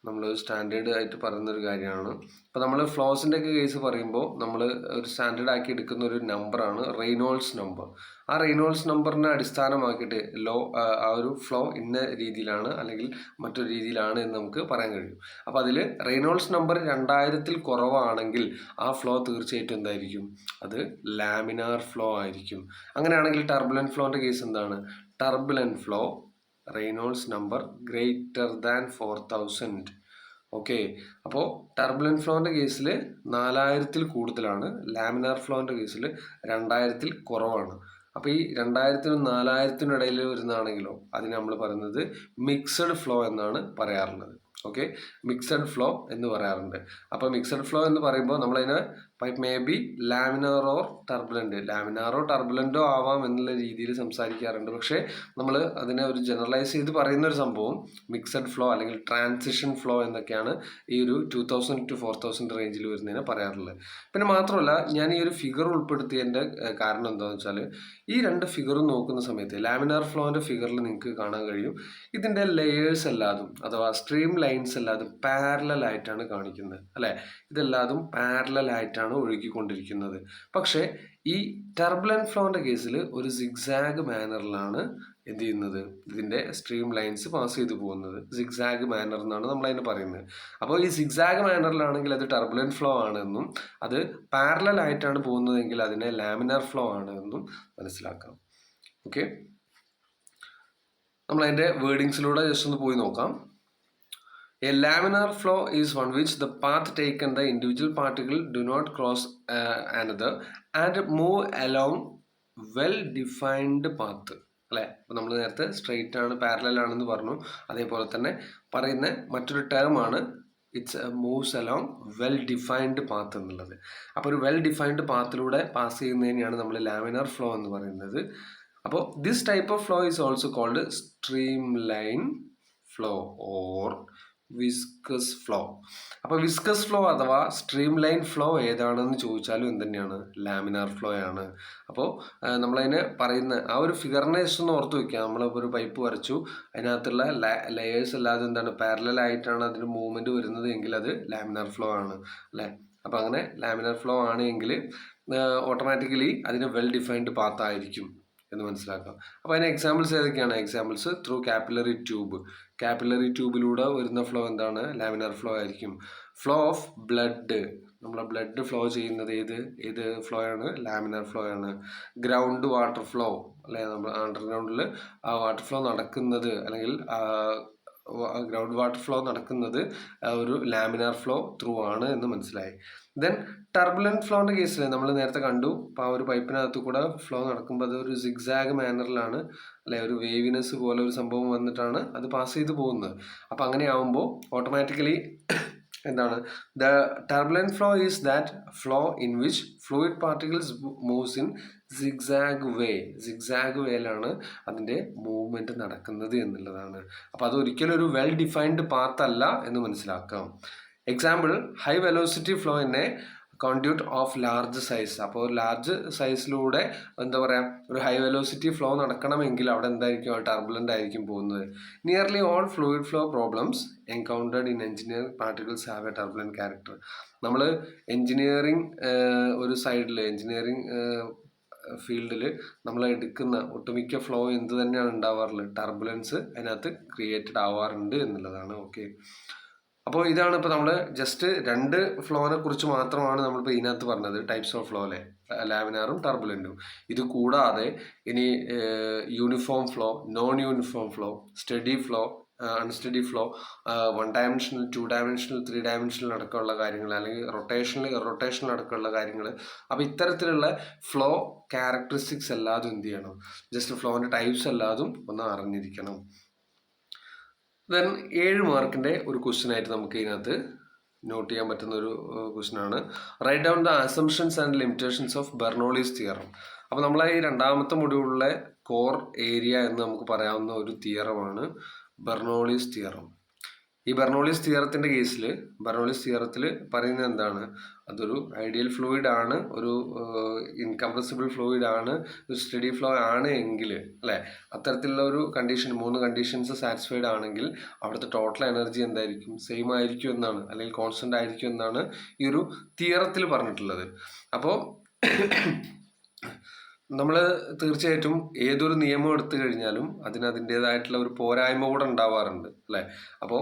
നമ്മൾ സ്റ്റാൻഡേർഡ് ആയിട്ട് പറയുന്നൊരു കാര്യമാണ്. ഇപ്പോൾ നമ്മൾ ഫ്ലോസിൻ്റെ ഒക്കെ കേസ് പറയുമ്പോൾ നമ്മൾ ഒരു സ്റ്റാൻഡേർഡ് ആക്കി എടുക്കുന്ന ഒരു നമ്പറാണ് റെയ്നോൾഡ്സ് നമ്പർ. ആ റെയ്നോൾഡ്സ് നമ്പറിനെ അടിസ്ഥാനമാക്കിയിട്ട് ആ ഒരു ഫ്ലോ ഇന്ന രീതിയിലാണ് അല്ലെങ്കിൽ മറ്റൊരു രീതിയിലാണ് എന്ന് നമുക്ക് പറയാൻ കഴിയും. അപ്പോൾ അതിൽ റെയ്നോൾഡ്സ് നമ്പർ 2000-ൽ കുറവാണെങ്കിൽ ആ ഫ്ലോ തീർച്ചയായിട്ടും എന്തായിരിക്കും? അത് ലാമിനാർ ഫ്ലോ ആയിരിക്കും. അങ്ങനെയാണെങ്കിൽ ടർബുലൻറ്റ് ഫ്ലോൻ്റെ കേസ് എന്താണ്? Turbulent flow Reynolds number greater than 4000. Okay, അപ്പോൾ ടർബുലൻറ്റ് ഫ്ലോൻ്റെ കേസിൽ 4000-ൽ കൂടുതലാണ്, ലാമിനാർ ഫ്ലോൻ്റെ കേസിൽ 2000-ൽ കുറവാണ്. അപ്പോൾ ഈ 2000-നും 4000-നും ഇടയിൽ വരുന്നതാണെങ്കിലോ അതിന് നമ്മൾ പറയുന്നത് മിക്സഡ് ഫ്ലോ എന്നാണ് പറയാറുള്ളത്. ഓക്കെ, മിക്സഡ് ഫ്ലോ എന്ന് പറയാറുണ്ട്. അപ്പോൾ മിക്സഡ് ഫ്ലോ എന്ന് പറയുമ്പോൾ നമ്മളതിനെ may be laminar or turbulent, ലാമിനാറോ ടർബുലൻ്റോ ആവാം എന്നുള്ള രീതിയിൽ സംസാരിക്കാറുണ്ട്. പക്ഷേ നമ്മൾ അതിനെ ഒരു ജനറലൈസ് ചെയ്ത് പറയുന്ന ഒരു സംഭവം മിക്സഡ് ഫ്ലോ അല്ലെങ്കിൽ ട്രാൻസിഷൻ ഫ്ലോ എന്നൊക്കെയാണ് ഈ ഒരു 2000 to 4000 റേഞ്ചിൽ വരുന്നതിനെ പറയാറുള്ളത്. പിന്നെ മാത്രമല്ല, ഞാൻ ഈ ഒരു ഫിഗർ ഉൾപ്പെടുത്തിയതിൻ്റെ കാരണം എന്താണെന്ന് വെച്ചാൽ ഈ 2 ഫിഗറും നോക്കുന്ന സമയത്ത് ലാമിനാർ ഫ്ലോൻ്റെ ഫിഗറിൽ നിങ്ങൾക്ക് കാണാൻ കഴിയും ഇതിൻ്റെ ലെയേഴ്സ് എല്ലാതും അഥവാ സ്ട്രീം ലൈൻസ് എല്ലാതും പാരലൽ ആയിട്ടാണ് കാണിക്കുന്നത്, അല്ലേ? ഇതെല്ലാതും പാരലൽ ആയിട്ടാണ് ഒഴുകിക്കൊണ്ടിരിക്കുന്നത്. പക്ഷേ ഈ ടർബുലൻറ്റ് ഫ്ലോൻ്റെ കേസിൽ ഒരു സിഗ്സാഗ് മാനറിലാണ് എന്ത് ചെയ്യുന്നത്, ഇതിൻ്റെ സ്ട്രീം ലൈൻസ് പാസ് ചെയ്ത് പോകുന്നത്. സിഗ്സാഗ് മാനർ എന്നാണ് നമ്മളതിനെ പറയുന്നത്. അപ്പോൾ ഈ സിഗ്സാഗ് മാനറിലാണെങ്കിൽ അത് ടർബുലൻറ്റ് ഫ്ലോ ആണെന്നും അത് പാരലൽ ആയിട്ടാണ് പോകുന്നതെങ്കിൽ അതിനെ ലാമിനാർ ഫ്ലോ ആണെന്നും മനസ്സിലാക്കാം. ഓക്കെ, നമ്മളതിൻ്റെ വേർഡിങ്സിലൂടെ ജസ്റ്റ് ഒന്ന് പോയി നോക്കാം. A laminar flow is one which the path taken the individual particle do not cross another and move along well-defined path. അല്ലേ, അപ്പോൾ നമ്മൾ നേരത്തെ സ്ട്രെയിറ്റ് ആണ് പാരലൽ ആണെന്ന് പറഞ്ഞു. അതേപോലെ തന്നെ പറയുന്ന മറ്റൊരു ടേമാണ് it's moves along well defined path എന്നുള്ളത്. അപ്പോൾ ഒരു വെൽ ഡിഫൈൻഡ് പാത്തിലൂടെ പാസ് ചെയ്യുന്നതിനെയാണ് നമ്മൾ ലാമിനാർ ഫ്ലോ എന്ന് പറയുന്നത്. അപ്പോൾ this type of flow is also called streamline flow or viscous flow. അപ്പോൾ വിസ്കസ് ഫ്ലോ അഥവാ സ്ട്രീം ലൈൻ ഫ്ലോ ഏതാണെന്ന് ചോദിച്ചാലും എന്ത് തന്നെയാണ്? ലാമിനാർ ഫ്ലോ ആണ്. അപ്പോൾ നമ്മളതിന് പറയുന്ന ആ ഒരു ഫിഗറിനെ ജസ്റ്റ് ഒന്ന് ഓർത്ത് വയ്ക്കുക. നമ്മളിപ്പോൾ ഒരു പൈപ്പ് വരച്ചു, അതിനകത്തുള്ള ലെയേഴ്സ് അല്ലാതെ എന്താണ് പാരലൽ ആയിട്ടാണ് അതിന് മൂവ്മെൻറ്റ് വരുന്നത് എങ്കിൽ അത് ലാമിനാർ ഫ്ലോ ആണ് അല്ലേ. അപ്പോൾ അങ്ങനെ ലാമിനാർ ഫ്ലോ ആണ് എങ്കിൽ ഓട്ടോമാറ്റിക്കലി അതിന് വെൽ ഡിഫൈൻഡ് പാത്ത് ആയിരിക്കും എന്ന് മനസ്സിലാക്കാം. അപ്പോൾ അതിന് എക്സാമ്പിൾസ് ഏതൊക്കെയാണ്? Examples through capillary tube. Capillary ട്യൂബിലൂടെ വരുന്ന ഫ്ലോ എന്താണ്? ലാമിനാർ ഫ്ലോ ആയിരിക്കും. ഫ്ലോ ഓഫ് ബ്ലഡ്, നമ്മളെ ബ്ലഡ് ഫ്ലോ ചെയ്യുന്നത് ഏത് ഫ്ലോ ആണ്? ലാമിനാർ ഫ്ലോ ആണ്. ഗ്രൗണ്ട് വാട്ടർ ഫ്ലോ അല്ലെ, നമ്മൾ അണ്ടർഗ്രൗണ്ടിൽ ആ വാട്ടർ ഫ്ലോ നടക്കുന്നത് അല്ലെങ്കിൽ ഗ്രൗണ്ട് വാട്ടർ ഫ്ലോ നടക്കുന്നത് ഒരു ലാമിനാർ ഫ്ലോ ത്രൂ ആണ് എന്ന് മനസ്സിലായി. ദെൻ ടർബുലൻറ്റ് ഫ്ലോൻ്റെ കേസിൽ നമ്മൾ നേരത്തെ കണ്ടു. അപ്പോൾ ആ ഒരു പൈപ്പിനകത്ത് കൂടെ ഫ്ലോ നടക്കുമ്പോൾ അത് ഒരു സിഗ്സാഗ് മാനറിലാണ് അല്ലെ, ഒരു വേവിനെസ് പോലെ ഒരു സംഭവം വന്നിട്ടാണ് അത് പാസ് ചെയ്ത് പോകുന്നത്. അപ്പോൾ അങ്ങനെ ആവുമ്പോൾ ഓട്ടോമാറ്റിക്കലി എന്താണ്? The turbulent flow is that flow in which fluid particles moves in zigzag വേയിലാണ് അതിൻ്റെ മൂവ്മെൻറ്റ് നടക്കുന്നത് എന്നുള്ളതാണ്. അപ്പോൾ അത് ഒരിക്കലും ഒരു വെൽ ഡിഫൈൻഡ് പാത്ത് അല്ല എന്ന് മനസ്സിലാക്കാം. എക്സാമ്പിൾ, ഹൈ വെലോസിറ്റി ഫ്ലോ ഇന്നെ കോൺഡ്യൂട്ട് ഓഫ് ലാർജ് സൈസ്. അപ്പോൾ ലാർജ് സൈസിലൂടെ എന്താ പറയുക, ഒരു ഹൈ വെലോസിറ്റി ഫ്ലോ നടക്കണമെങ്കിൽ അവിടെ എന്തായിരിക്കും? ടർബുലൻ്റ് ആയിരിക്കും പോകുന്നത്. Nearly all fluid flow problems encountered in engineering particles have A turbulent character. നമ്മൾ എഞ്ചിനീയറിംഗ് ഒരു സൈഡിൽ എഞ്ചിനീയറിംഗ് ഫീൽഡിൽ നമ്മൾ എടുക്കുന്ന ഒട്ടുമിക്ക ഫ്ലോ എന്ത് തന്നെയാണ് ഉണ്ടാവാറുള്ളത്? ടർബുലൻസ് അതിനകത്ത് ക്രിയേറ്റഡ് ആവാറുണ്ട് എന്നുള്ളതാണ്. ഓക്കെ, അപ്പോൾ ഇതാണ് ഇപ്പോൾ നമ്മൾ ജസ്റ്റ് 2 ഫ്ലോനെ കുറിച്ച് മാത്രമാണ് നമ്മളിപ്പോൾ ഇതിനകത്ത് പറഞ്ഞത്, ടൈപ്സ് ഓഫ് ഫ്ലോ അല്ലേ, ലാമിനാറും ടർബുലൻറ്റും. ഇത് കൂടാതെ ഇനി uniform flow, non uniform flow, study flow, unsteady flow, 1 dimensional 2 dimensional 3 dimensional അടക്കമുള്ള കാര്യങ്ങൾ, അല്ലെങ്കിൽ റൊട്ടേഷണൽ അടക്കമുള്ള കാര്യങ്ങൾ. അപ്പോൾ ഇത്തരത്തിലുള്ള ഫ്ലോ ക്യാരക്ടറിസ്റ്റിക്സ് എല്ലാതും എന്ത് ചെയ്യണം? ജസ്റ്റ് ഫ്ലോൻ്റെ ടൈപ്സ് എല്ലാതും ഒന്ന് അറിഞ്ഞിരിക്കണം. ദെൻ 7 മാർക്കിൻ്റെ ഒരു ക്വസ്റ്റ്യൻ ആയിട്ട് നമുക്ക് ഇതിനകത്ത് നോട്ട് ചെയ്യാൻ പറ്റുന്ന ഒരു ക്വസ്റ്റ്യനാണ്. Write down the assumptions and limitations of Bernoulli's theorem. അപ്പോൾ നമ്മളെ ഈ 2ാമത്തെ മൊഡ്യൂളിലെ കോർ ഏരിയ എന്ന് നമുക്ക് പറയാവുന്ന ഒരു തിയറമാണ് ബെർണോളീസ് തിയറം. ഈ ബെർണോളീസ് തിയറത്തിൻ്റെ കേസിൽ ബെർണോളീസ് തിയറത്തിൽ പറയുന്നത് എന്താണ്? അതൊരു ഐഡിയൽ ഫ്ലൂയിഡ് ആണ്, ഒരു ഇൻകംപ്രസിബിൾ ഫ്ലൂയിഡ് ആണ്, ഒരു സ്റ്റഡി ഫ്ലോ ആണ് എങ്കിൽ അല്ലേ, അത്തരത്തിലുള്ള ഒരു കണ്ടീഷൻ 3 കണ്ടീഷൻസ് സാറ്റിസ്ഫൈഡ് ആണെങ്കിൽ അവിടുത്തെ ടോട്ടൽ എനർജി എന്തായിരിക്കും? സെയിം ആയിരിക്കും എന്നാണ്, അല്ലെങ്കിൽ കോൺസ്റ്റൻ്റ് ആയിരിക്കും എന്നാണ് ഈ ഒരു തിയറത്തിൽ പറഞ്ഞിട്ടുള്ളത്. അപ്പോൾ നമ്മൾ തീർച്ചയായിട്ടും ഏതൊരു നിയമം എടുത്തു കഴിഞ്ഞാലും അതിൻ്റേതായിട്ടുള്ള ഒരു പോരായ്മ കൂടെ ഉണ്ടാവാറുണ്ട് അല്ലേ. അപ്പോൾ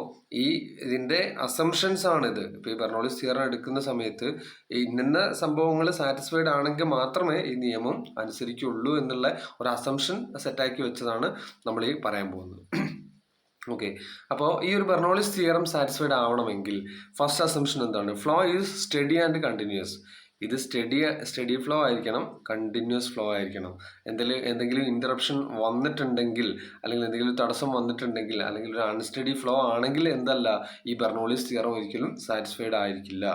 ഇതിൻ്റെ അസംഷൻസ് ആണിത്. ഇപ്പോൾ ഈ ബെർണോളീസ് തിയറം എടുക്കുന്ന സമയത്ത് ഇന്ന സംഭവങ്ങൾ സാറ്റിസ്ഫൈഡ് ആണെങ്കിൽ മാത്രമേ ഈ നിയമം അനുസരിക്കുള്ളൂ എന്നുള്ള ഒരു അസംഷൻ സെറ്റാക്കി വെച്ചതാണ് നമ്മൾ ഈ പറയാൻ പോകുന്നത്. ഓക്കെ, അപ്പോൾ ഈ ഒരു ബെർണോളീസ് തിയറം സാറ്റിസ്ഫൈഡ് ആവണമെങ്കിൽ ഫസ്റ്റ് അസംഷൻ എന്താണ്? Flow is study and continuous. ഇത് സ്റ്റഡി ഫ്ലോ ആയിരിക്കണം, കണ്ടിന്യൂസ് ഫ്ലോ ആയിരിക്കണം. എന്തെങ്കിലും ഇൻറ്ററപ്ഷൻ വന്നിട്ടുണ്ടെങ്കിൽ, അല്ലെങ്കിൽ എന്തെങ്കിലും തടസ്സം വന്നിട്ടുണ്ടെങ്കിൽ, അല്ലെങ്കിൽ ഒരു അൺസ്റ്റഡി ഫ്ലോ ആണെങ്കിൽ എന്തല്ല, ഈ ബെർണോളീസ് തിയറം ഒരിക്കലും സാറ്റിസ്ഫൈഡ് ആയിരിക്കില്ല.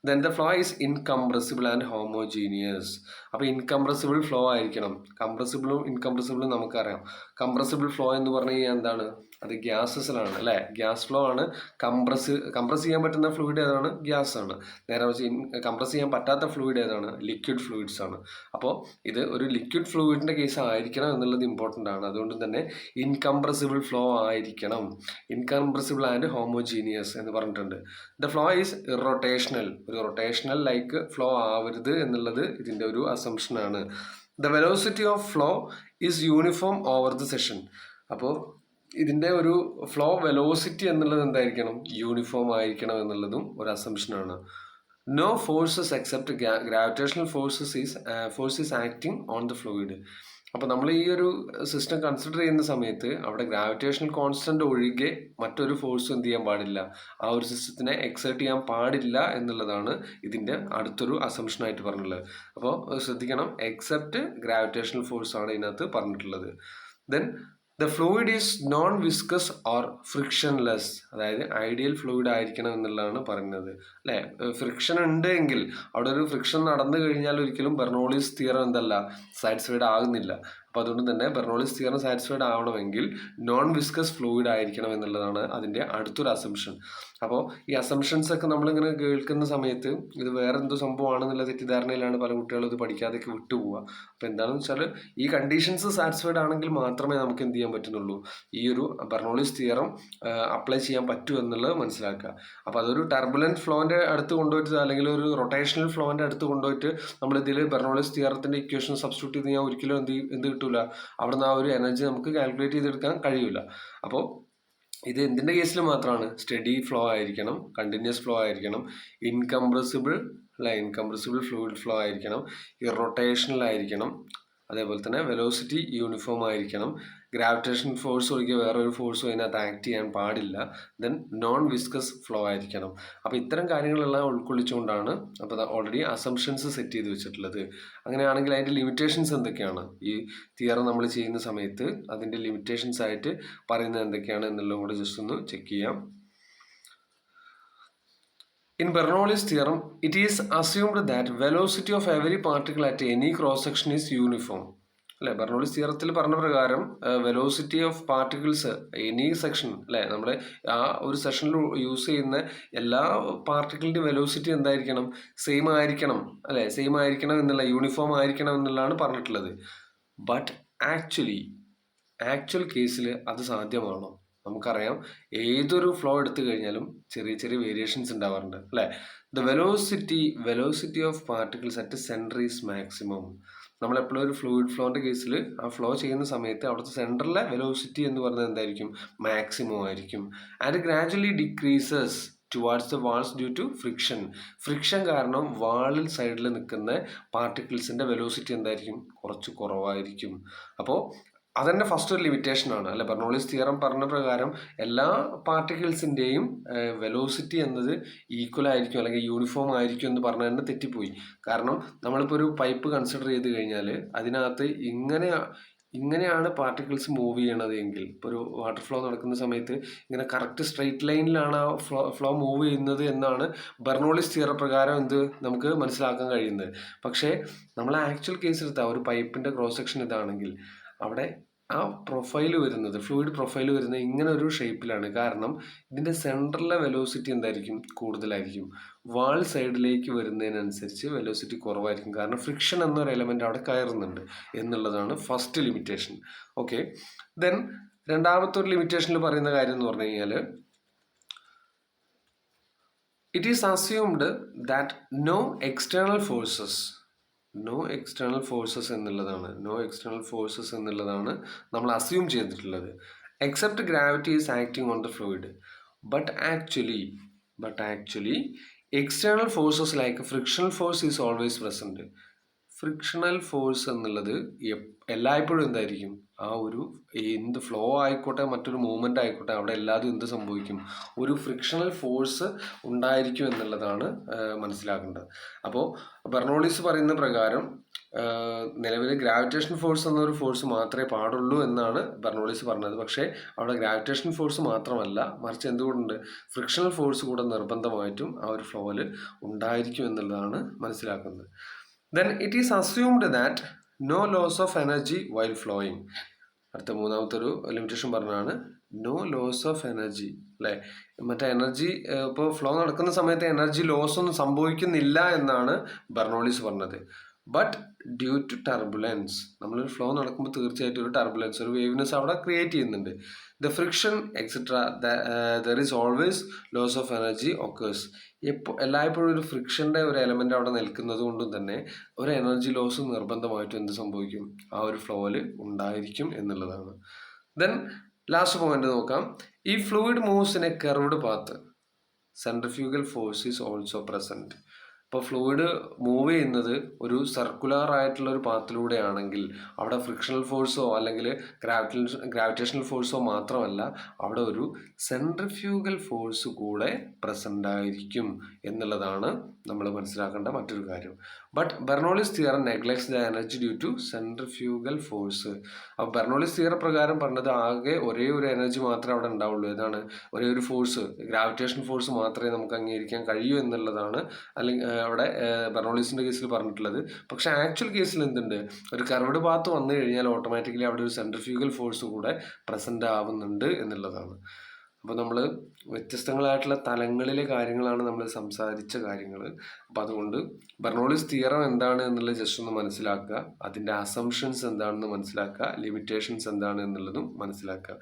Then the flow is incompressible and homogeneous. അപ്പോൾ ഇൻകംപ്രസിബിൾ ഫ്ലോ ആയിരിക്കണം. കംപ്രസിബിളും ഇൻകംപ്രസിബിളും നമുക്കറിയാം. കംപ്രസിബിൾ ഫ്ലോ എന്ന് പറഞ്ഞു കഴിഞ്ഞാൽ എന്താണ്? അത് ഗ്യാസസിലാണ് അല്ലേ, ഗ്യാസ് ഫ്ലോ ആണ്. കംപ്രസ് ചെയ്യാൻ പറ്റുന്ന ഫ്ലൂയിഡ് ഏതാണ്? ഗ്യാസ് ആണ്. നേരെ വെച്ച് കംപ്രസ് ചെയ്യാൻ പറ്റാത്ത ഫ്ലൂയിഡ് ഏതാണ്? ലിക്വിഡ് ഫ്ലൂയിഡ്സ് ആണ്. അപ്പോൾ ഇത് ഒരു ലിക്വിഡ് ഫ്ലൂയിഡിൻ്റെ കേസ് ആയിരിക്കണം എന്നുള്ളത് ഇമ്പോർട്ടൻ്റ് ആണ്. അതുകൊണ്ട് തന്നെ ഇൻകംപ്രസിബിൾ ഫ്ലോ ആയിരിക്കണം. ഇൻകംപ്രസിബിൾ ആൻഡ് ഹോമോജീനിയസ് എന്ന് പറഞ്ഞിട്ടുണ്ട്. The flow is irrotational. ഒരു റൊട്ടേഷണൽ ലൈക്ക് ഫ്ലോ ആവരുത് എന്നുള്ളത് ഇതിൻ്റെ ഒരു അസംഷനാണ്. The velocity of flow is uniform over the section. അപ്പോൾ ഇതിൻ്റെ ഒരു ഫ്ലോ വെലോസിറ്റി എന്നുള്ളത് എന്തായിരിക്കണം? യൂണിഫോം ആയിരിക്കണം എന്നുള്ളതും ഒരു അസംഷനാണ്. No forces except gravitational force is acting on the fluid. അപ്പോൾ നമ്മൾ ഈ ഒരു സിസ്റ്റം കൺസിഡർ ചെയ്യുന്ന സമയത്ത് അവിടെ ഗ്രാവിറ്റേഷണൽ കോൺസ്റ്റന്റ് ഒഴികെ മറ്റൊരു ഫോഴ്സും എന്ത് ചെയ്യാൻ പാടില്ല, ആ ഒരു സിസ്റ്റത്തിനെ എക്സേർട്ട് ചെയ്യാൻ പാടില്ല എന്നുള്ളതാണ് ഇതിൻ്റെ അടുത്തൊരു അസംഷനായിട്ട് പറഞ്ഞിട്ടുള്ളത്. അപ്പോൾ ശ്രദ്ധിക്കണം, എക്സെപ്റ്റ് ഗ്രാവിറ്റേഷണൽ ഫോഴ്സ് ആണ് ഇതിനകത്ത് പറഞ്ഞിട്ടുള്ളത്. Then the fluid is known viscous or frictionless. അതായത് ഐഡിയൽ ഫ്ലൂയിഡ് ആയിരിക്കണം എന്നുള്ളതാണ് പറയുന്നത് അല്ലേ. ഫ്രിക്ഷൻ ഉണ്ട് എങ്കിൽ, അവിടെ ഒരു ഫ്രിക്ഷൻ നടന്നു കഴിഞ്ഞാൽ ഒരിക്കലും ബെർണോളീസ് തിയറം എന്തല്ല, സാറ്റിസ്ഫൈഡ് ആകുന്നില്ല. അപ്പോൾ അതുകൊണ്ട് തന്നെ ബെർണോളിസ് തിയറം സാറ്റിസ്ഫൈഡ് ആവണമെങ്കിൽ നോൺ വിസ്കസ് ഫ്ലൂയിഡ് ആയിരിക്കണം എന്നുള്ളതാണ് അതിൻ്റെ അടുത്തൊരു അസംഷൻ. അപ്പോൾ ഈ അസംഷൻസ് ഒക്കെ നമ്മളിങ്ങനെ കേൾക്കുന്ന സമയത്ത് ഇത് വേറെ എന്തോ സംഭവമാണെന്നുള്ള തെറ്റിദ്ധാരണയിലാണ് പല കുട്ടികളും ഇത് പഠിക്കാതെയൊക്കെ വിട്ടുപോവുക. അപ്പോൾ എന്താണെന്ന് വെച്ചാൽ ഈ കണ്ടീഷൻസ് സാറ്റിസ്ഫൈഡ് ആണെങ്കിൽ മാത്രമേ നമുക്ക് എന്ത് ചെയ്യാൻ പറ്റുന്നുള്ളൂ, ഈ ഒരു ബെർണോളിസ് തിയറം അപ്ലൈ ചെയ്യാൻ പറ്റൂ എന്നുള്ളത് മനസ്സിലാക്കുക. അപ്പോൾ അതൊരു ടർബുലൻറ്റ് ഫ്ലോൻ്റെ അടുത്ത് കൊണ്ടുപോയിട്ട് അല്ലെങ്കിൽ ഒരു റൊട്ടേഷണൽ ഫ്ലോൻ്റെ അടുത്ത് കൊണ്ടുപോയിട്ട് നമ്മളിതിൽ ബെർണോളിസ് തിയറത്തിൻ്റെ ഇക്വേഷൻ സബ്സ്റ്റിറ്റ്യൂട്ട് ചെയ്ത് കഴിഞ്ഞാൽ ഒരിക്കലും എന്ത് കിട്ടില്ല, അവിടെ നിന്ന് ആ ഒരു എനർജി നമുക്ക് കാൽക്കുലേറ്റ് ചെയ്തെടുക്കാൻ കഴിയില്ല. അപ്പോൾ ഇത് എന്തിൻ്റെ കേസിൽ മാത്രമാണ്, സ്റ്റഡി ഫ്ലോ ആയിരിക്കണം, കണ്ടിന്യൂസ് ഫ്ലോ ആയിരിക്കണം, ഇൻകംപ്രസിബിൾ ഫ്ലൂയിഡ് ഫ്ലോ ആയിരിക്കണം, ഇറൊട്ടേഷണൽ ആയിരിക്കണം, അതേപോലെ തന്നെ വെലോസിറ്റി യൂണിഫോം ആയിരിക്കണം, ഗ്രാവിറ്റേഷൻ ഫോഴ്സ് ഒഴികെ വേറൊരു ഫോഴ്സും അതിനകത്ത് ആക്ട് ചെയ്യാൻ പാടില്ല, ദെൻ നോൺ വിസ്കസ് ഫ്ലോ ആയിരിക്കണം. അപ്പോൾ ഇത്തരം കാര്യങ്ങളെല്ലാം ഉൾക്കൊള്ളിച്ചുകൊണ്ടാണ് അപ്പോൾ ഓൾറെഡി അസംഷൻസ് സെറ്റ് ചെയ്ത് വെച്ചിട്ടുള്ളത്. അങ്ങനെയാണെങ്കിൽ അതിൻ്റെ ലിമിറ്റേഷൻസ് എന്തൊക്കെയാണ്, ഈ തിയറം നമ്മൾ ചെയ്യുന്ന സമയത്ത് അതിൻ്റെ ലിമിറ്റേഷൻസ് ആയിട്ട് പറയുന്നത് എന്തൊക്കെയാണ് എന്നുള്ളതും കൂടെ ജസ്റ്റ് ഒന്ന് ചെക്ക് ചെയ്യാം. In Bernoulli's theorem, it is assumed that velocity of every particle at any cross-section is uniform. അല്ലേ, ബെർണോളിസ് തിയറത്തിൽ പറഞ്ഞ പ്രകാരം velocity of particles any section അല്ലേ, നമ്മൾ ആ ഒരു സെക്ഷനിൽ യൂസ് ചെയ്യുന്ന എല്ലാ പാർട്ടിക്കിളിൻ്റെ വെലോസിറ്റി എന്തായിരിക്കണം, സെയിം ആയിരിക്കണം അല്ലേ, സെയിം ആയിരിക്കണം എന്നുള്ള, യൂണിഫോം ആയിരിക്കണം എന്നുള്ളതാണ് പറഞ്ഞിട്ടുള്ളത്. ബട്ട് ആക്ച്വൽ കേസിൽ അത് സാധ്യമാണോ? നമുക്കറിയാം ഏതൊരു ഫ്ലോ എടുത്തു കഴിഞ്ഞാലും ചെറിയ ചെറിയ വേരിയേഷൻസ് ഉണ്ടാവാറുണ്ട് അല്ലേ. The velocity of particles at centre is maximum. നമ്മളെപ്പോഴും ഒരു ഫ്ലൂയിഡ് ഫ്ലോൻ്റെ കേസിൽ ആ ഫ്ലോ ചെയ്യുന്ന സമയത്ത് അവിടുത്തെ സെൻറ്ററിലെ വെലോസിറ്റി എന്ന് പറയുന്നത് എന്തായിരിക്കും, മാക്സിമം ആയിരിക്കും. And gradually decreases towards the walls due to friction കാരണം വാളിൽ സൈഡിൽ നിൽക്കുന്ന പാർട്ടിക്കിൾസിൻ്റെ വെലോസിറ്റി എന്തായിരിക്കും, കുറച്ച് കുറവായിരിക്കും. അപ്പോൾ അതന്നെ ഫസ്റ്റ് ഒരു ലിമിറ്റേഷനാണ് അല്ലെ. ബെർണോളിസ് തിയറം പറഞ്ഞ പ്രകാരം എല്ലാ പാർട്ടിക്കിൾസിൻ്റെയും വെലോസിറ്റി എന്നത് ഈക്വൽ ആയിരിക്കും അല്ലെങ്കിൽ യൂണിഫോം ആയിരിക്കും എന്ന് പറഞ്ഞാൽ തന്നെ തെറ്റിപ്പോയി. കാരണം നമ്മളിപ്പോൾ ഒരു പൈപ്പ് കൺസിഡർ ചെയ്ത് കഴിഞ്ഞാൽ അതിനകത്ത് ഇങ്ങനെയാണ് പാർട്ടിക്കിൾസ് മൂവ് ചെയ്യണത് എങ്കിൽ, ഇപ്പോൾ ഒരു വാട്ടർ ഫ്ലോ നടക്കുന്ന സമയത്ത് ഇങ്ങനെ കറക്റ്റ് സ്ട്രെയിറ്റ് ലൈനിലാണ് ആ ഫ്ലോ മൂവ് ചെയ്യുന്നത് എന്നാണ് ബെർണോളിസ് തിയറം പ്രകാരം നമുക്ക് മനസ്സിലാക്കാൻ കഴിയുന്നത്. പക്ഷേ നമ്മൾ ആക്ച്വൽ കേസ് എടുത്താൽ ഒരു പൈപ്പിൻ്റെ ക്രോസ് സെക്ഷൻ ഇതാണെങ്കിൽ അവിടെ ആ പ്രൊഫൈൽ വരുന്നത്, ഫ്ലൂയിഡ് പ്രൊഫൈൽ വരുന്നത് ഇങ്ങനെ ഒരു ഷേപ്പിലാണ്. കാരണം ഇതിൻ്റെ സെൻറ്ററിലെ വെലോസിറ്റി എന്തായിരിക്കും, കൂടുതലായിരിക്കും. വാൾ സൈഡിലേക്ക് വരുന്നതിനനുസരിച്ച് വെലോസിറ്റി കുറവായിരിക്കും. കാരണം ഫ്രിക്ഷൻ എന്നൊരു എലമെൻ്റ് അവിടെ കയറുന്നുണ്ട് എന്നുള്ളതാണ് ഫസ്റ്റ് ലിമിറ്റേഷൻ. ഓക്കെ, ദെൻ രണ്ടാമത്തെ ഒരു ലിമിറ്റേഷനിൽ പറയുന്ന കാര്യം എന്ന് പറഞ്ഞു കഴിഞ്ഞാൽ, it is assumed that no external forces എന്നുള്ളതാണ് നമ്മൾ അസ്യൂം ചെയ്തിട്ടുള്ളത്. Except gravity is acting on the fluid. But actually external forces like frictional force is always present. Frictional force എന്നുള്ളത് എല്ലായ്പ്പോഴും എന്തായിരിക്കും, ആ ഒരു എന്ത് ഫ്ലോ ആയിക്കോട്ടെ മറ്റൊരു മൂവ്മെൻ്റ് ആയിക്കോട്ടെ അവിടെ എല്ലാതും എന്ത് സംഭവിക്കും, ഒരു ഫ്രിക്ഷണൽ ഫോഴ്സ് ഉണ്ടായിരിക്കും എന്നുള്ളതാണ് മനസ്സിലാക്കേണ്ടത്. അപ്പോൾ ബെർണോളിസ് പറയുന്ന പ്രകാരം നിലവിൽ ഗ്രാവിറ്റേഷൻ ഫോഴ്സ് എന്നൊരു ഫോഴ്സ് മാത്രമേ പാടുള്ളൂ എന്നാണ് ബെർണോളിസ് പറഞ്ഞത്. പക്ഷേ അവിടെ ഗ്രാവിറ്റേഷൻ ഫോഴ്സ് മാത്രമല്ല, മറിച്ച് എന്തുകൊണ്ടുണ്ട്, ഫ്രിക്ഷണൽ ഫോഴ്സ് കൂടെ നിർബന്ധമായിട്ടും ആ ഒരു ഫ്ലോയിൽ ഉണ്ടായിരിക്കും എന്നുള്ളതാണ് മനസ്സിലാക്കുന്നത്. Then it is assumed that no loss of energy while flowing. അടുത്ത മൂന്നാമത്തെ ഒരു ലിമിറ്റേഷൻ പറഞ്ഞാണ് നോ ലോസ് ഓഫ് എനർജി അല്ലേ. മറ്റേ എനർജി ഇപ്പോൾ ഫ്ലോ നടക്കുന്ന സമയത്ത് എനർജി ലോസ് ഒന്നും സംഭവിക്കുന്നില്ല എന്നാണ് ബെർണോളിസ് പറഞ്ഞത്. ബട്ട് ഡ്യൂ ടു ടർബുലൻസ്, നമ്മളൊരു ഫ്ലോ നടക്കുമ്പോൾ തീർച്ചയായിട്ടും ഒരു ടർബുലൻസ്, ഒരു വേവ്നെസ് അവിടെ ക്രിയേറ്റ് ചെയ്യുന്നുണ്ട്. The friction etcetera there is always loss of energy occurs. എല്ലായ്പ്പോഴും ഒരു ഫ്രിക്ഷൻ്റെ ഒരു എലമെൻ്റ് അവിടെ നിൽക്കുന്നത് കൊണ്ടും തന്നെ ഒരു എനർജി ലോസ് നിർബന്ധമായിട്ടും എന്ത് സംഭവിക്കും, ആ ഒരു ഫ്ലോയിൽ ഉണ്ടായിരിക്കും എന്നുള്ളതാണ്. ദെൻ ലാസ്റ്റ് പോയിന്റ് നോക്കാം. ഈ fluid moves in A curved path, centrifugal force is also present. ഇപ്പോൾ ഫ്ലൂയിഡ് മൂവ് ചെയ്യുന്നത് ഒരു സർക്കുലർ ആയിട്ടുള്ള ഒരു പാത്തിലൂടെ ആണെങ്കിൽ അവിടെ ഫ്രിക്ഷണൽ ഫോഴ്സോ അല്ലെങ്കിൽ ഗ്രാവിറ്റേഷണൽ ഫോഴ്സോ മാത്രമല്ല, അവിടെ ഒരു സെൻട്രിഫ്യൂഗൽ ഫോഴ്സ് കൂടെ പ്രസൻ്റ് ആയിരിക്കും എന്നുള്ളതാണ് നമ്മൾ മനസ്സിലാക്കേണ്ട മറ്റൊരു കാര്യം. But Bernoulli's theorem neglects the energy due to centrifugal force. അപ്പോൾ ബെർണോളിസ് തിയറം പ്രകാരം പറഞ്ഞത് ആകെ ഒരേ ഒരു എനർജി മാത്രമേ അവിടെ ഉണ്ടാവുള്ളൂ. ഏതാണ്? ഒരേ ഒരു ഫോഴ്സ്, ഗ്രാവിറ്റേഷൻ ഫോഴ്സ് മാത്രമേ നമുക്ക് അംഗീകരിക്കാൻ കഴിയൂ എന്നുള്ളതാണ് അല്ലെങ്കിൽ അവിടെ ബെർണോളിസിൻ്റെ കേസിൽ പറഞ്ഞിട്ടുള്ളത്. പക്ഷേ ആക്ച്വൽ കേസിൽ എന്തുണ്ട്? ഒരു കർവ്ഡ് പാത്ത് വന്നു കഴിഞ്ഞാൽ ഓട്ടോമാറ്റിക്കലി അവിടെ ഒരു സെൻട്രിഫ്യൂഗൽ ഫോഴ്സ് കൂടെ പ്രസൻ്റ് ആവുന്നുണ്ട് എന്നുള്ളതാണ്. അപ്പോൾ നമ്മൾ വ്യത്യസ്തങ്ങളായിട്ടുള്ള തലങ്ങളിലെ കാര്യങ്ങളാണ് നമ്മൾ സംസാരിച്ച കാര്യങ്ങൾ. അപ്പോൾ അതുകൊണ്ട് ബെർണോളിസ് തിയറം എന്താണ് എന്നുള്ളത് ജസ്റ്റ് ഒന്ന് മനസ്സിലാക്കുക, അതിൻ്റെ അസംഷൻസ് എന്താണെന്ന് മനസ്സിലാക്കുക, ലിമിറ്റേഷൻസ് എന്താണ് എന്നുള്ളതും മനസ്സിലാക്കുക.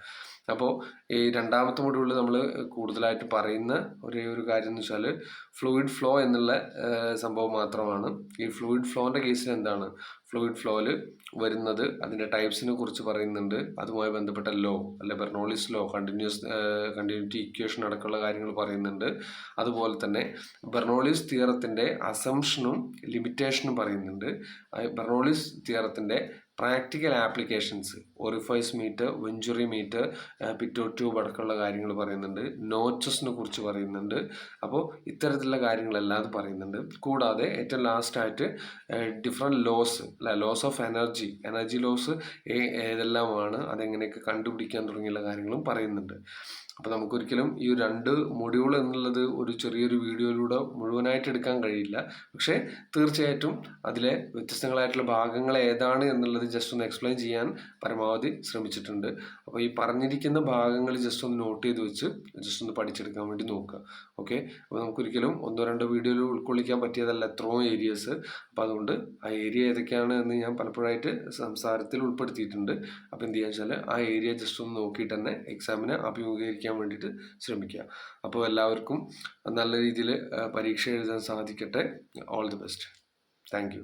അപ്പോൾ ഈ രണ്ടാമത്തെ മൊഡ്യൂളിൽ നമ്മൾ കൂടുതലായിട്ട് പറയുന്ന ഒരേ ഒരു കാര്യം എന്ന് വെച്ചാൽ ഫ്ലൂയിഡ് ഫ്ലോ എന്നുള്ള സംഭവം മാത്രമാണ്. ഈ ഫ്ലൂയിഡ് ഫ്ലോൻ്റെ കേസിൽ എന്താണ്? ഫ്ലൂയിഡ് ഫ്ലോയിൽ വരുന്നത് അതിൻ്റെ ടൈപ്സിനെ കുറിച്ച് പറയുന്നുണ്ട്, അതുമായി ബന്ധപ്പെട്ട ലോ അല്ലെ ബെർണോളിസ് ലോ, കണ്ടിന്യൂറ്റി ഇക്വേഷൻ അടക്കമുള്ള കാര്യങ്ങൾ പറയുന്നുണ്ട്. അതുപോലെ തന്നെ ബെർണോളിസ് തിയറത്തിൻ്റെ അസംഷനും ലിമിറ്റേഷനും പറയുന്നുണ്ട്. ബെർണോളിസ് തിയറത്തിൻ്റെ practical applications, orifice meter, venturi meter, pitot tube അടക്കമുള്ള കാര്യങ്ങൾ പറയുന്നുണ്ട്. നോച്ചസിനെ കുറിച്ച് പറയുന്നുണ്ട്. അപ്പോൾ ഇത്തരത്തിലുള്ള കാര്യങ്ങളെല്ലാം അത് പറയുന്നുണ്ട്. കൂടാതെ ഏറ്റവും ലാസ്റ്റായിട്ട് ഡിഫറെൻറ്റ് ലോസ് അല്ലെ, ലോസ് ഓഫ് എനർജി ലോസ് ഏതെല്ലാമാണ്, അതെങ്ങനെയൊക്കെ കണ്ടുപിടിക്കാൻ തുടങ്ങിയുള്ള കാര്യങ്ങളും പറയുന്നുണ്ട്. അപ്പോൾ നമുക്കൊരിക്കലും ഈ 2 മൊഡ്യൂൾ എന്നുള്ളത് ഒരു ചെറിയൊരു വീഡിയോയിലൂടെ മുഴുവനായിട്ട് എടുക്കാൻ കഴിയില്ല. പക്ഷേ തീർച്ചയായിട്ടും അതിലെ വ്യത്യസ്തങ്ങളായിട്ടുള്ള ഭാഗങ്ങൾ ഏതാണ് എന്നുള്ളത് ജസ്റ്റ് ഒന്ന് എക്സ്പ്ലെയിൻ ചെയ്യാൻ പരമാവധി ശ്രമിച്ചിട്ടുണ്ട്. അപ്പോൾ ഈ പറഞ്ഞിരിക്കുന്ന ഭാഗങ്ങൾ ജസ്റ്റ് ഒന്ന് നോട്ട് ചെയ്ത് വെച്ച് ജസ്റ്റ് ഒന്ന് പഠിച്ചെടുക്കാൻ വേണ്ടി നോക്കുക. ഓക്കെ, അപ്പോൾ നമുക്കൊരിക്കലും 1-2 വീഡിയോയിൽ ഉൾക്കൊള്ളിക്കാൻ പറ്റിയതല്ല എത്രയും ഏരിയസ്. അപ്പോൾ അതുകൊണ്ട് ആ ഏരിയ ഏതൊക്കെയാണ് എന്ന് ഞാൻ പലപ്പോഴായിട്ട് സംസാരത്തിൽ ഉൾപ്പെടുത്തിയിട്ടുണ്ട്. അപ്പോൾ എന്ത് ചെയ്യുക വെച്ചാൽ ആ ഏരിയ ജസ്റ്റ് ഒന്ന് നോക്കിയിട്ട് തന്നെ എക്സാമിനെ അഭിമുഖീകരിക്കാൻ വേണ്ടിയിട്ട് ശ്രമിക്കുക. അപ്പോൾ എല്ലാവർക്കും നല്ല രീതിയിൽ പരീക്ഷ എഴുതാൻ സാധിക്കട്ടെ. All the best. Thank you.